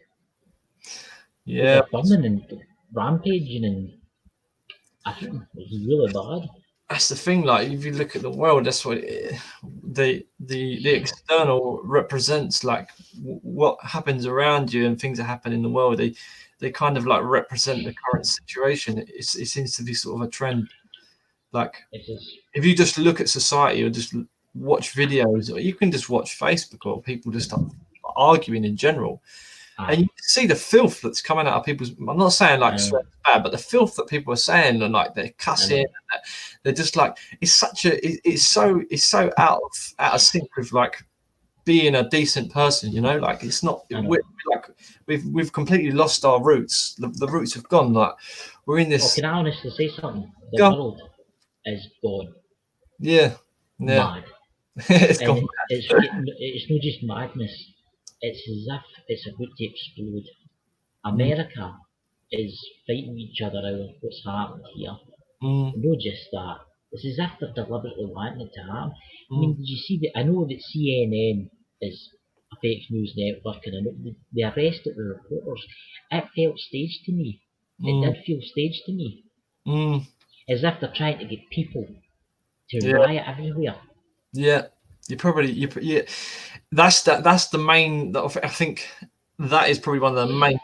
Yeah. Burning and rampaging, and I think it's really bad. That's the thing. Like, if you look at the world, that's what the external represents. Like what happens around you and things that happen in the world. They kind of like represent the current situation. It seems to be sort of a trend. Like if you just look at society or just watch videos, or you can just watch Facebook or people just start arguing in general, and you see the filth that's coming out of people's. I'm not saying like swearing bad, but the filth that people are saying and like they're cussing, and they're just like it's so out of sync with like being a decent person, you know, like it's not we've completely lost our roots. The roots have gone. Like we're in this. Can I honestly say something? The Go. world is gone. Yeah. Mad. It's And gone. it's not just madness. It's as if it's about to explode. America is fighting each other out what's happened here. Not just that. It's as if they're deliberately wanting it to happen. I mean, did you see that? I know that CNN is a fake news network, and I know they arrested the reporters. It felt staged to me. It did feel staged to me. As if they're trying to get people to riot everywhere. Yeah, that's the main. I think that is probably one of the main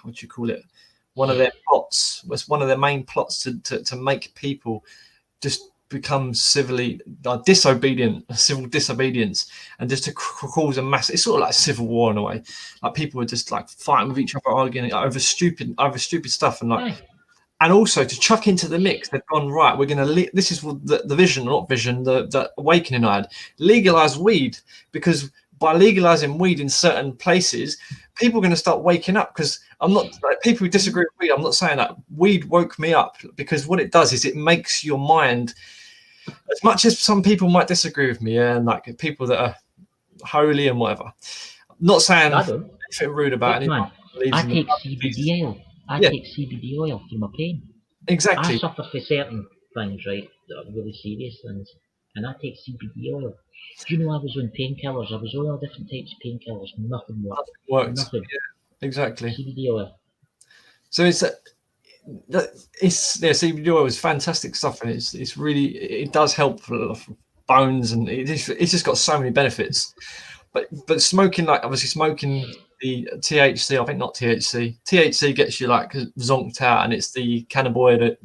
what do you call it? One of their plots was one of their main plots to make people just become civil disobedience, and just to cause a mass. It's sort of like civil war in a way. Like people are just like fighting with each other, arguing over stupid stuff, and like. And also to chuck into the mix, they've gone, right, we're going to, this is the vision, the awakening I had, legalize weed, because by legalizing weed in certain places, people are going to start waking up, because I'm not, like, people who disagree with weed, I'm not saying that. Weed woke me up, because what it does is it makes your mind, as much as some people might disagree with me, and like people that are holy and whatever, I'm not saying anything rude about anyone. I take CBD oil. I take CBD oil for my pain. Exactly. I suffer for certain things, right, that are really serious things, and I take CBD oil. Do you know I was on painkillers? I was on all different types of painkillers. Nothing worked. Nothing. Yeah, exactly. CBD oil. So CBD oil is fantastic stuff, and it's really, it does help for bones, and it's just got so many benefits. But smoking, like obviously smoking the THC, I think not THC. THC gets you like zonked out, and it's the cannabinoids, I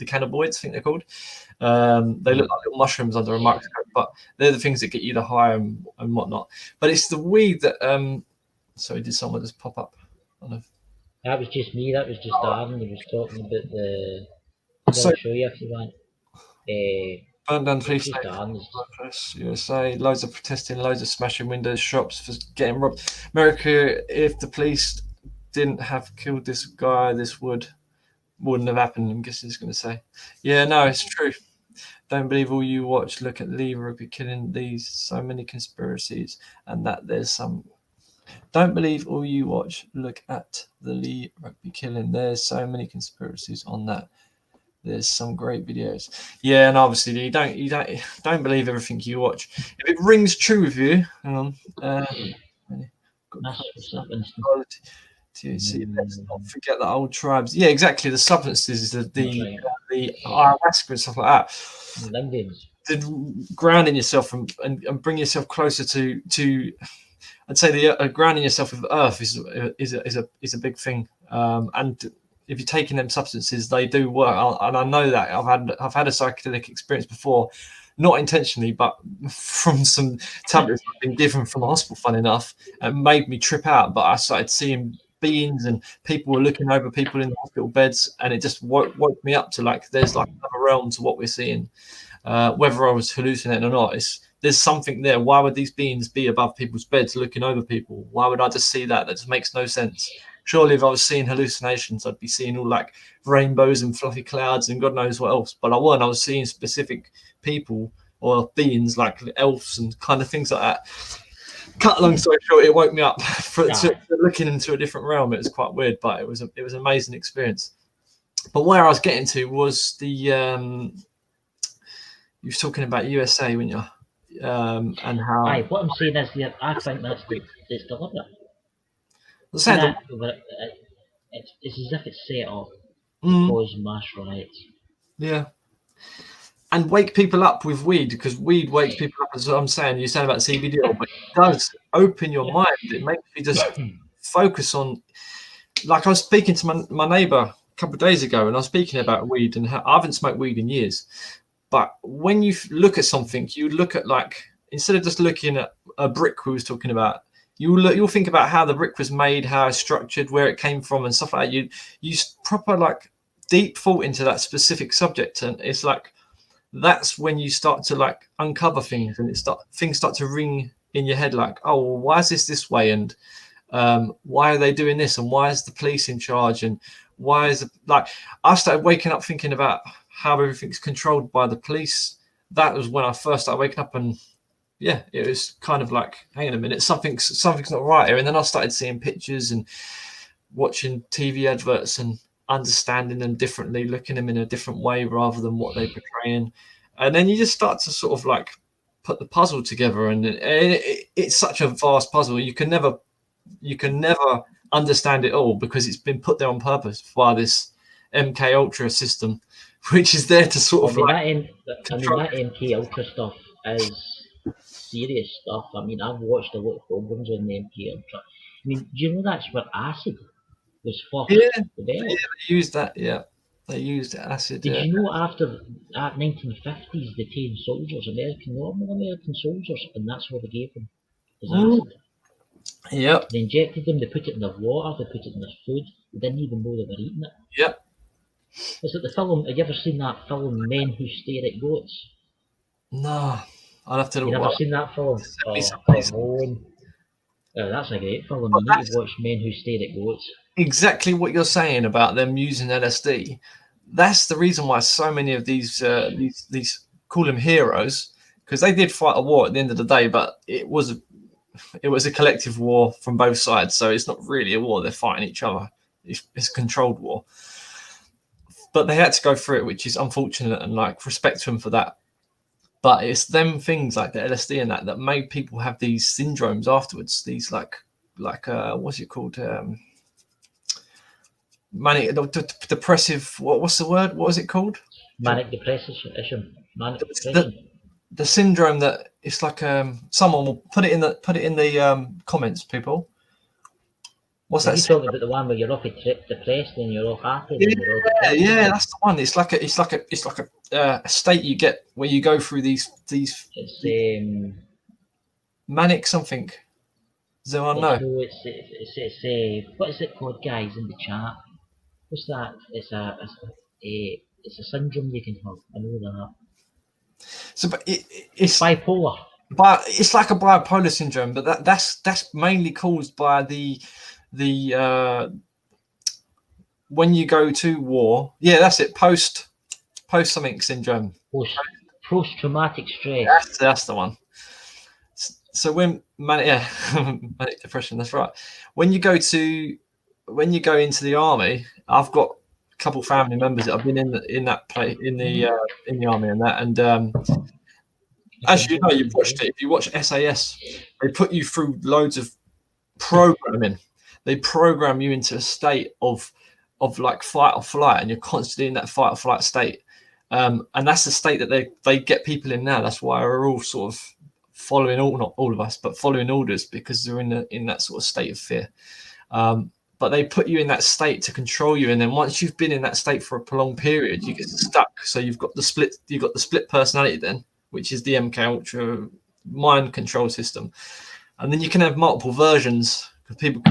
think they're called. They look like little mushrooms under a microscope, but they're the things that get you the high and whatnot. But it's the weed that. Sorry, did someone just pop up? That was just me. That was just Darren. He was talking about the. I'll show you if you want. Burnt down 3 states, USA, loads of protesting, loads of smashing windows, shops for getting robbed. America, if the police didn't have killed this guy, this wouldn't have happened. I'm guessing he's going to say. Yeah, no, it's true. Don't believe all you watch. Look at Lee Rugby killing these. So many conspiracies, and that there's some. Don't believe all you watch. Look at the Lee Rugby killing. There's so many conspiracies on that. There's some great videos. Yeah, and obviously you don't believe everything you watch. If it rings true with you, hang on. Let's not forget the old tribes. Yeah, exactly. The substances, the ayahuasca and stuff like that. The grounding yourself and bring yourself closer to I'd say the grounding yourself with earth is a big thing. And if you're taking them substances, they do work, and I know that I've had a psychedelic experience before, not intentionally, but from some tablets I've been given from the hospital. Fun enough, it made me trip out. But I started seeing beings, and people were looking over people in the hospital beds, and it just woke me up to like there's like another realm to what we're seeing. Whether I was hallucinating or not, there's something there. Why would these beings be above people's beds looking over people? Why would I just see that? That just makes no sense. Surely if I was seeing hallucinations, I'd be seeing all like rainbows and fluffy clouds and God knows what else. But I wasn't. I was seeing specific people or beings like elves and kind of things like that. Cut long story short, it woke me up to looking into a different realm. It was quite weird, but it was an amazing experience. But where I was getting to was you were talking about USA, weren't you? And how. What I'm saying is that I think it's deliberate. It's as if it's set up to cause mass riots. Yeah. And wake people up with weed, because weed wakes people up, as I'm saying. You're saying about CBD oil, but it does open your mind. It makes you just focus on. Like I was speaking to my neighbour a couple of days ago, and I was speaking about weed, and I haven't smoked weed in years. But when you look at something, you look at like, instead of just looking at a brick we was talking about, you'll think about how the brick was made, how it's structured, where it came from, and stuff like that. You proper like deep thought into that specific subject, and it's like that's when you start to like uncover things, and things start to ring in your head, like, oh, well, why is this way, and why are they doing this, and why is the police in charge, and why is it like I started waking up thinking about how everything's controlled by the police. That was when I first started waking up, and yeah, it was kind of like, hang on a minute, something's not right here. And then I started seeing pictures and watching TV adverts and understanding them differently, looking at them in a different way rather than what they're portraying. And then you just start to sort of like put the puzzle together, and it's such a vast puzzle. You can never understand it all, because it's been put there on purpose by this MK Ultra system, which is there to sort of that MK Ultra stuff is serious stuff. I mean, I've watched a lot of programs on the MK Ultra. I mean, do you know that's where acid was first developed? Yeah, they used that. Yeah, they used acid. Did you know after that 1950s, they trained soldiers, normal American soldiers, and that's what they gave them, is acid. Yep. They injected them, they put it in their water, they put it in their food. They didn't even know they were eating it. Yep. Is it the film? Have you ever seen that film, Men Who Stare at Goats? No, I'll have to. You never seen that film? Oh, that's a great film. You need to watch Men Who Stare at Goats. Exactly what you're saying about them using LSD. That's the reason why so many of these call them heroes, because they did fight a war at the end of the day, but it was a collective war from both sides. So it's not really a war; they're fighting each other. It's a controlled war. But they had to go through it, which is unfortunate, and like respect to them for that. But it's them things like the LSD and that made people have these syndromes afterwards. These like what's it called? Manic depressive. What's the word? What is it called? Manic depressive. Manic depression. The syndrome that it's like someone will put it in the comments, people. What's that? You're talking about the one where you're all depressed and you're all happy. Yeah, that's the one. It's like a state you get where you go through these. It's manic something. Does anyone know? No, it's what is it called, guys, in the chat? What's that? It's a syndrome you can have. I know that. So, but it's bipolar. But it's like a bipolar syndrome, but that's mainly caused by the when you go to war. Yeah, that's it. Post something syndrome. Post traumatic stress. That's the one. So when manic depression. That's right. When you go into the army, I've got a couple family members that have been in the army and that, and as you know, you've watched it. If you watch SAS, they put you through loads of programming. They program you into a state of like fight or flight, and you're constantly in that fight or flight state. And that's the state that they get people in now. That's why we're all sort of following not all of us, but following orders, because they're in that sort of state of fear. But they put you in that state to control you, and then once you've been in that state for a prolonged period, you get stuck. So you've got the split personality then, which is the MK Ultra mind control system, and then you can have multiple versions, because people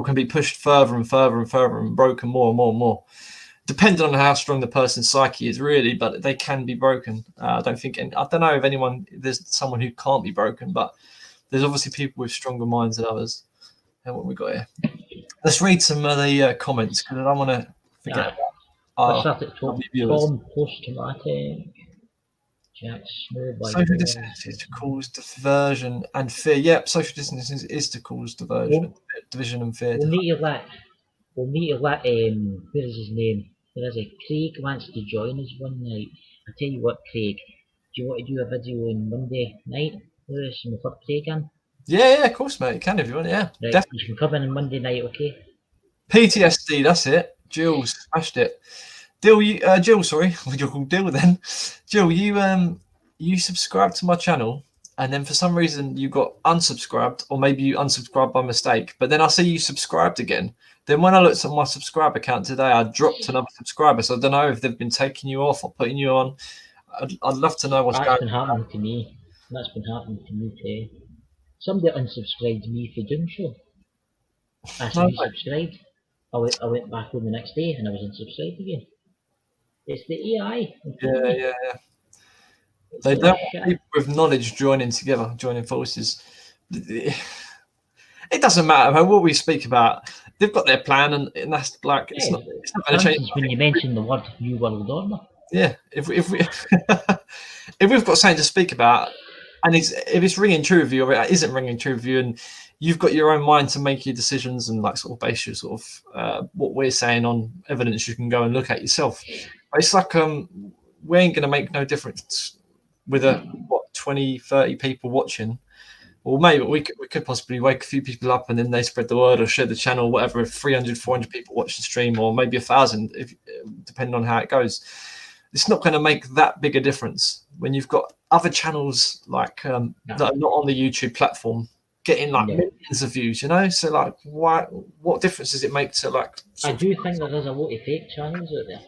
can be pushed further and further and further and broken more and more and more, depending on how strong the person's psyche is, really. But they can be broken. I don't know if there's someone who can't be broken, but there's obviously people with stronger minds than others. And what we got here? Let's read some of the comments, because I don't want to forget. Tom post-traumatic. Social distancing is to cause diversion and fear. Yep, social distancing is to cause division and fear. We'll need to let where is his name? There is Craig wants to join us one night. I tell you what, Craig, do you want to do a video on Monday night, Lewis, and we'll put Craig in? Yeah, of course, mate. You can if you want. Yeah, right, definitely. You can come in on Monday night, okay? PTSD, that's it. Jill smashed it. Jill, sorry, what you're called Dill then. Jill, you subscribed to my channel, and then for some reason you got unsubscribed, or maybe you unsubscribed by mistake. But then I see you subscribed again. Then when I looked at my subscriber account today, I dropped another subscriber. So I don't know if they've been taking you off or putting you on. I'd love to know what's going on. That's been happening to me. That's been happening to me too. Somebody unsubscribed me for DoomShow. I subscribed. I went back on the next day and I was unsubscribed again. It's the AI. Yeah. They don't want people with knowledge joining forces. It doesn't matter what we speak about. They've got their plan, and that's like it's not going to change. When you mention the word New World Order. Yeah, if we if we've got something to speak about, and if it's ringing true with you or it isn't ringing true with you, and you've got your own mind to make your decisions and like sort of base your sort of what we're saying on evidence, you can go and look at yourself. It's like we ain't going to make no difference with 20, 30 people watching. Well, maybe we could possibly wake a few people up and then they spread the word or share the channel, whatever. If 300, 400 people watch the stream, or maybe 1,000, depending on how it goes. It's not going to make that big a difference when you've got other channels like that are not on the YouTube platform getting like millions of views, So like, what difference does it make to like? I do think there is a lot of fake channels out there.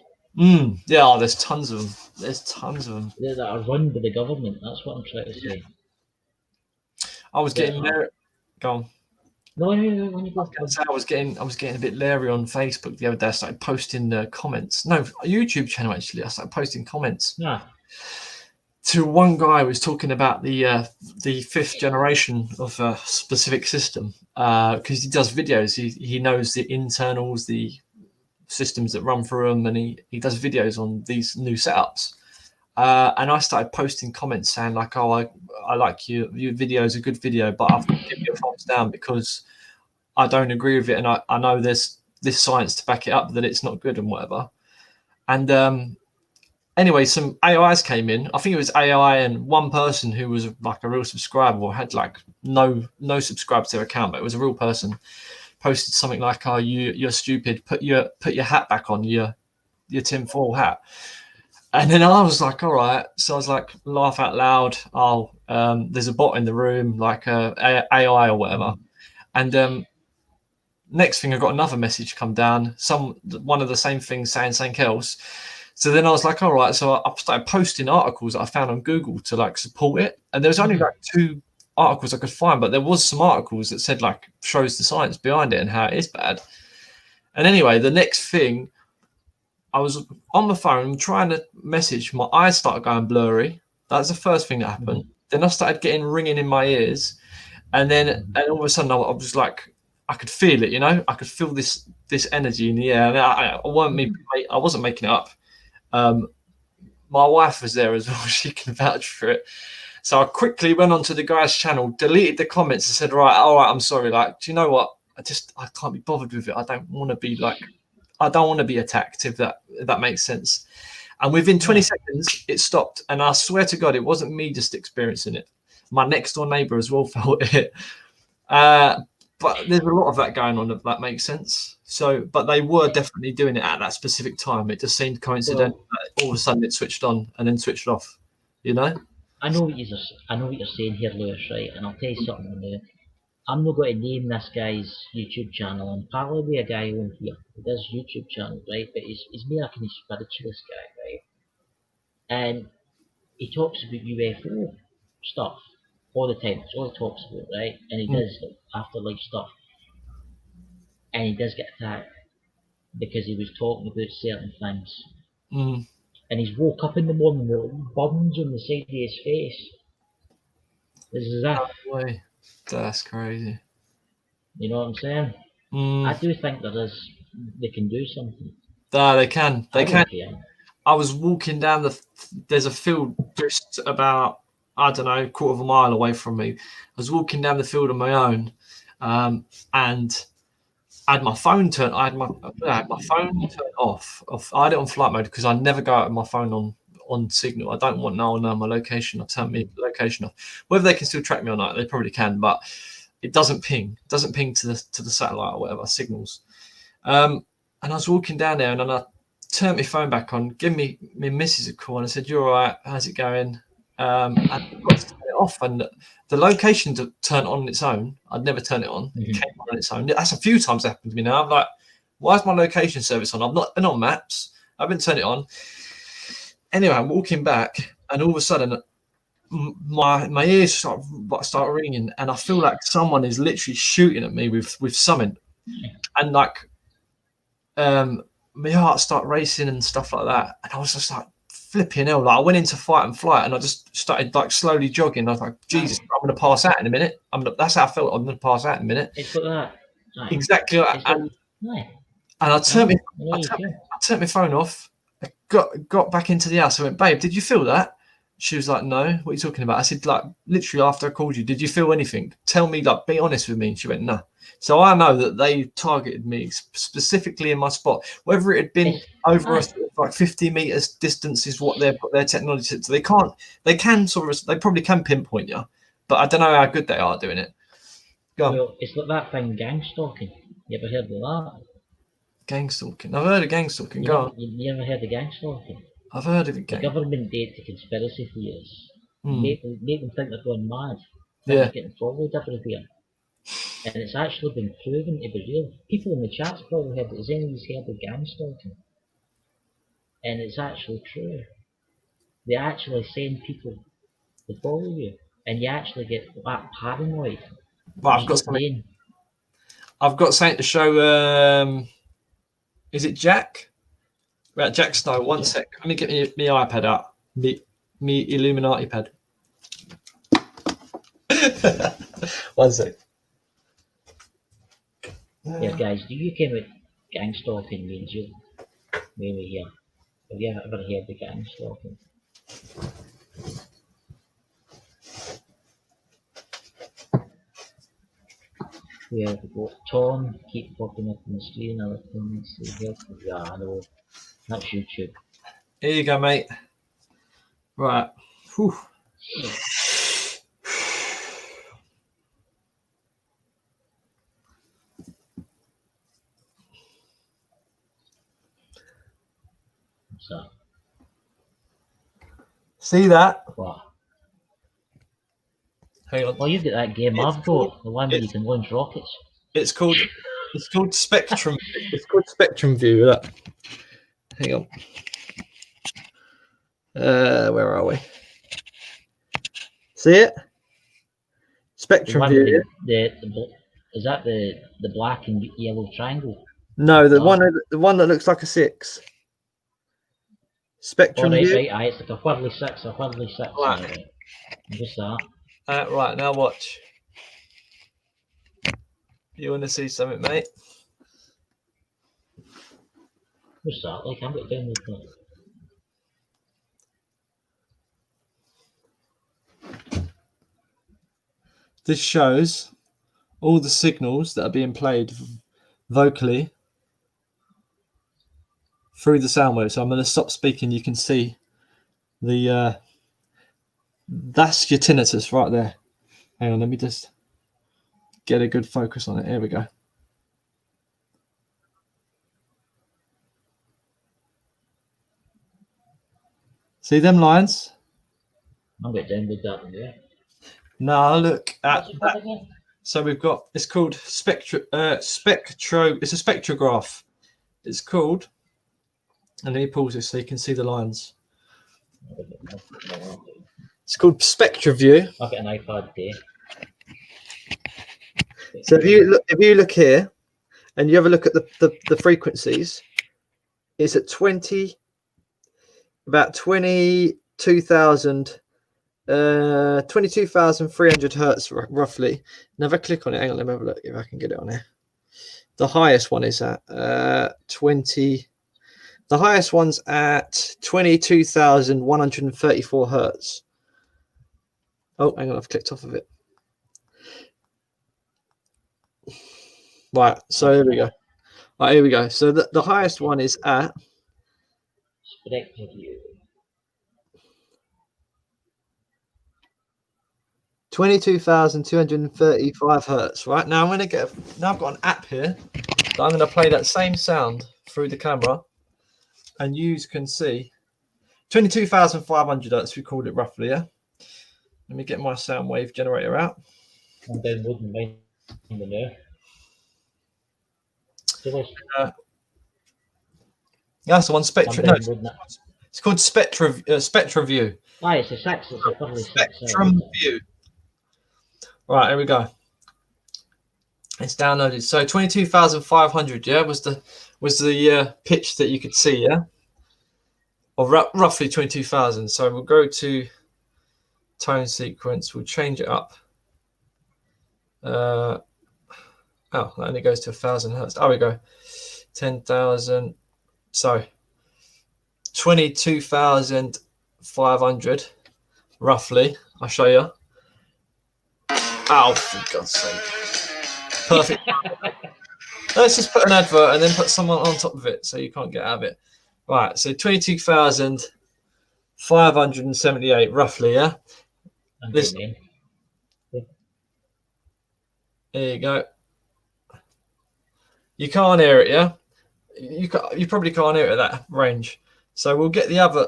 Yeah, there's tons of them. That are run by the government. That's what I'm trying to say. I was getting there. Go on. No, when you go. I was getting a bit leery on Facebook the other day. I started posting comments. No, a YouTube channel actually. I started posting comments. Yeah. To one guy who was talking about the 5th generation of a specific system because he does videos. He knows the internals, the systems that run through them, and he does videos on these new setups. And I started posting comments saying like, "Oh, I like your video is a good video, but I've given you a thumbs down because I don't agree with it, and I know there's this science to back it up that it's not good and whatever." And anyway, some AIs came in. I think it was AI and one person who was like a real subscriber or had like no subscribers to their account, but it was a real person. Posted something like, "Oh, you're stupid. Put your hat back on, your tinfoil hat." And then I was like, all right. So I was like, laugh out loud. Oh, there's a bot in the room, like AI or whatever. And next thing, I got another message come down, one of the same things saying something else. So then I was like, all right. So I started posting articles that I found on Google to like support it. And there was only like 2 articles I could find, but there was some articles that said like shows the science behind it and how it is bad. And anyway, the next thing, I was on my phone trying to message. My eyes started going blurry. That's the first thing that happened. Then I started getting ringing in my ears, and all of a sudden I was like, I could feel it. I could feel this energy in the air. And I wasn't making it up. My wife was there as well. She can vouch for it. So I quickly went onto the guy's channel, deleted the comments, and said, all right, I'm sorry. Like, do you know what? I can't be bothered with it. I don't want to be attacked, if that makes sense. And within 20 seconds, it stopped. And I swear to God, it wasn't me just experiencing it. My next door neighbor as well felt it. But there's a lot of that going on, if that makes sense. So, but they were definitely doing it at that specific time. It just seemed coincidental that all of a sudden it switched on and then switched off, I know what you're saying here, Lewis, right? And I'll tell you something. I'm not going to name this guy's YouTube channel. I'm probably a guy on here who does YouTube channel, right? But he's more like a spiritualist guy, right? And he talks about UFO stuff all the time. It's all he talks about, right? And he does afterlife stuff. And he does get attacked because he was talking about certain things. And he's woke up in the morning with bums on the side of his face. This is that. That's crazy. You know what I'm saying? I do think they can do something. They can. I was walking down there's a field just about, I don't know, 1/4 mile away from me. I was walking down the field on my own, and I had my phone turned. I had my phone turned off. I had it on flight mode because I never go out with my phone on signal. I don't want no one knowing my location. I turn my location off. Whether they can still track me or not, they probably can, but it doesn't ping. It doesn't ping to the satellite or whatever signals. And I was walking down there, and then I turned my phone back on, give me missus a call, and I said, "You're all right? How's it going?" And I got to turn it off, and the location to turn on its own. I'd never turn it on. It came on its own. That's a few times happened to me now. I'm like, why is my location service on? I've not been on maps. I haven't turned it on. Anyway, I'm walking back, and all of a sudden, my ears start ringing, and I feel like someone is literally shooting at me with something, and like, my heart started racing and stuff like that. And I was just like, flipping hell. Like I went into fight and flight and I just started like slowly jogging. I was like, Jesus, I'm going to pass out in a minute. That's how I felt. I'm going to pass out in a minute. It's like that. Aye. Exactly. Like, and I turned my phone off. I got back into the house. I went, babe, did you feel that? She was like, no. What are you talking about? I said, like, literally after I called you, did you feel anything? Tell me, like, be honest with me. And she went, no. So I know that they targeted me specifically in my spot. Whether it had been over like 50 meters distance is what their technology. So they probably can pinpoint you, but I don't know how good they are doing it. Well, it's like that thing, gang stalking. You ever heard of that? Gang stalking. I've heard of gang stalking. You ever heard of gang stalking? I've heard of it. The government date to conspiracy theories. Make them think they're going mad. They're getting followed everywhere. And it's actually been proven to be real. People in the chat's probably heard it. Has anyone heard of gang stalking? And it's actually true. They actually send people to follow you. And you actually get that paranoid. Well, I've got something to show. Is it Jack? Right, Jack Snow. One sec. Let me get my iPad out. Me Illuminati pad. One sec. Yeah, guys, do you came with gang stalking means you maybe here? Have you ever heard of gang stalking? Yeah, we've got Tom, keep popping up on the screen, other things. Yeah, I know. That's YouTube. Here you go, mate. Right. Whew. So. See that? What? Hang on. Well, you've got that game I've got, the one where you can launch rockets. It's called Spectrum. It's called Spectrum View. Look. Hang on. Where are we? See it? Spectrum View. Is that the black and yellow triangle? No, the one that looks like a 6. Spectrum View. Right, it's like a whirly 6, Right. Just that. Right, now watch. You want to see something, mate? What's that? Like, I'm going to download that. This shows all the signals that are being played vocally through the sound wave. So I'm going to stop speaking. You can see the that's your tinnitus right there. Hang on, let me just get a good focus on it. Here we go. See them lines? I'm going to download that one, yeah. Now look at that. So we've got, it's called it's a spectrograph. It's called, and let me pause this so you can see the lines. It's called SpectraView. I've got an iPad there. So if you look here, and you have a look at the frequencies, it's at about 22,300 hertz roughly. Now if I click on it, hang on, let me have a look if I can get it on here. The highest one is at 22,134 hertz. Oh, hang on, I've clicked off of it. Right, so here we go. Right, here we go. So the highest one is at 22,235 hertz. Right, now I've got an app here. So I'm going to play that same sound through the camera, and you can see 22,500 hertz. We called it roughly, yeah. Let me get my sound wave generator out. I'm downloading mine in the now. That's the one. Spectrum. No, it's called SpectraView. Ah, it's a 6. It's a probably Spectrum View. Right, here we go. It's downloaded. So 22,500, yeah, was the was the pitch that you could see, yeah, or roughly 22,000. So we'll go to tone sequence. We'll change it up. Oh, that only goes to 1,000 hertz. There we go. 10,000. So 22,500 roughly. I'll show you. Oh, for God's sake. Perfect. Let's just put an advert and then put someone on top of it so you can't get out of it. Right, so 22,578 roughly, yeah? There you go. You can't hear it, yeah? You probably can't hear it at that range. So we'll get the other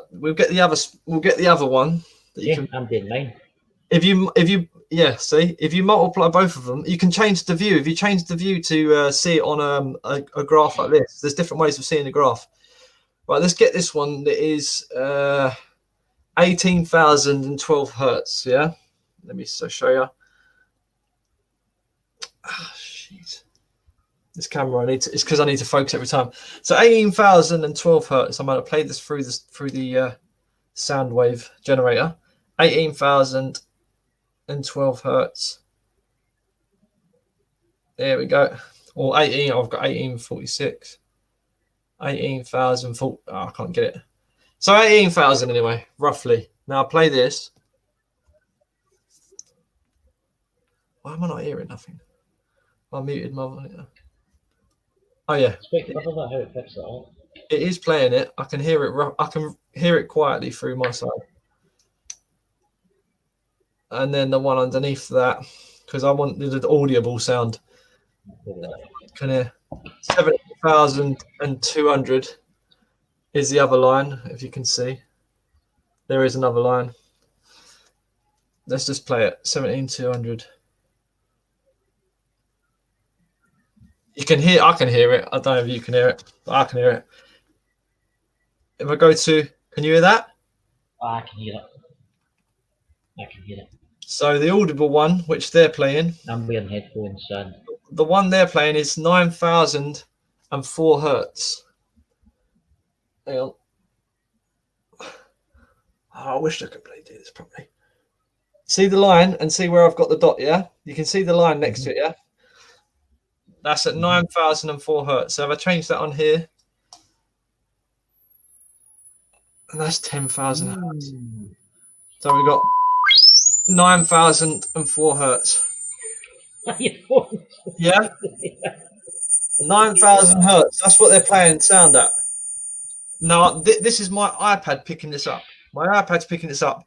one that you can. I'm doing mine. If you see, if you multiply both of them, you can change the view. If you change the view to see it on a graph like this, there's different ways of seeing the graph. Right, let's get this one that is 18,012 hertz. Yeah, let me show you. Ah, jeez. This camera, it's because I need to focus every time. So 18,012 hertz. I'm going to play this through the sound wave generator. 18,012 hertz. There we go. Or 18. I've got 1846. 18,000. Oh, I can't get it. So 18,000 anyway, roughly. Now I'll play this. Why am I not hearing nothing? I muted my monitor. Oh yeah. It is playing it. I can hear it. I can hear it quietly through my side. And then the one underneath that, because I want the audible sound. Can hear 70,200 is the other line. If you can see, there is another line. Let's just play it. 17,200. You can hear. I can hear it. I don't know if you can hear it, but I can hear it. If I go to, can you hear that? I can hear it. I can hear it. So the audible one, which they're playing, I'm wearing headphones, son. The one they're playing is 9,004 hertz. Hang on. Oh, I wish I could do this properly. See the line and see where I've got the dot, yeah? You can see the line next to it, yeah? That's at 9,004 hertz. So if I change that on here, and that's 10,000 hertz. So we've got 9,004 hertz. Yeah? 9,000 hertz. That's what they're playing sound at. Now, this is my iPad picking this up. My iPad's picking this up.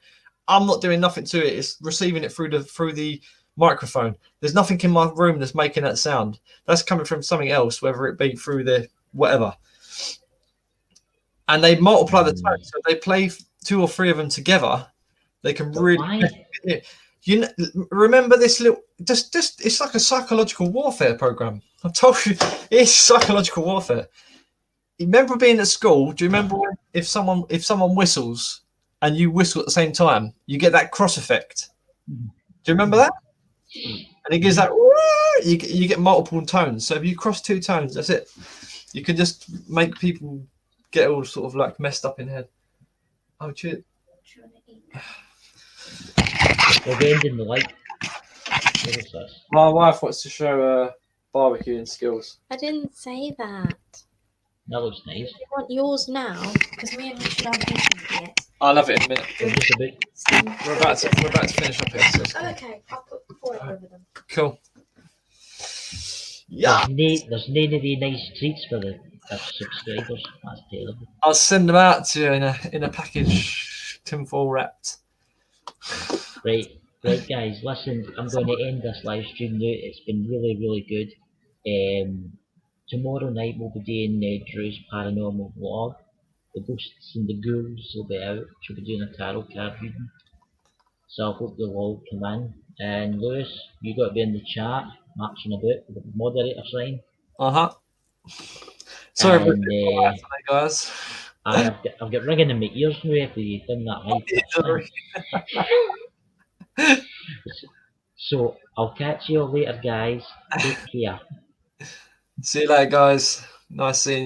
I'm not doing nothing to it. It's receiving it through the microphone. There's nothing in my room that's making that sound. That's coming from something else, whether it be through the whatever. And they multiply the tone. So if they play 2 or 3 of them together, they can really. You know, remember this little? Just it's like a psychological warfare program. I told you, it's psychological warfare. You remember being at school? Do you remember if someone whistles and you whistle at the same time, you get that cross effect? Do you remember that? And it gives that. You get multiple tones. So if you cross 2 tones, that's it. You can just make people get all sort of like messed up in the head. Oh, cheers. We're ending the light. My wife wants to show barbecuing skills. I didn't say that. That looks nice. You want yours now? Because we haven't started yet. I'll have it in a minute. Just a bit. We're about to finish up here. So Okay, I'll put 4 over them. Cool. Yeah. There's none of the nice treats for the subscribers. That's terrible. I'll send them out to you in a package, tinfoil wrapped. Right, guys. Listen, I'm going to end this live stream now. It's been really, really good. Tomorrow night we'll be doing Drew's paranormal vlog. The ghosts and the ghouls will be out. She'll be doing a tarot card reading. So I hope you'll all come in. And Lewis, you got to be in the chat, marching about with the moderator sign. Sorry, and, guys. I've got ringing in my ears now after you've done that right. So I'll catch you all later, guys. Take care. See you later, guys. Nice seeing you.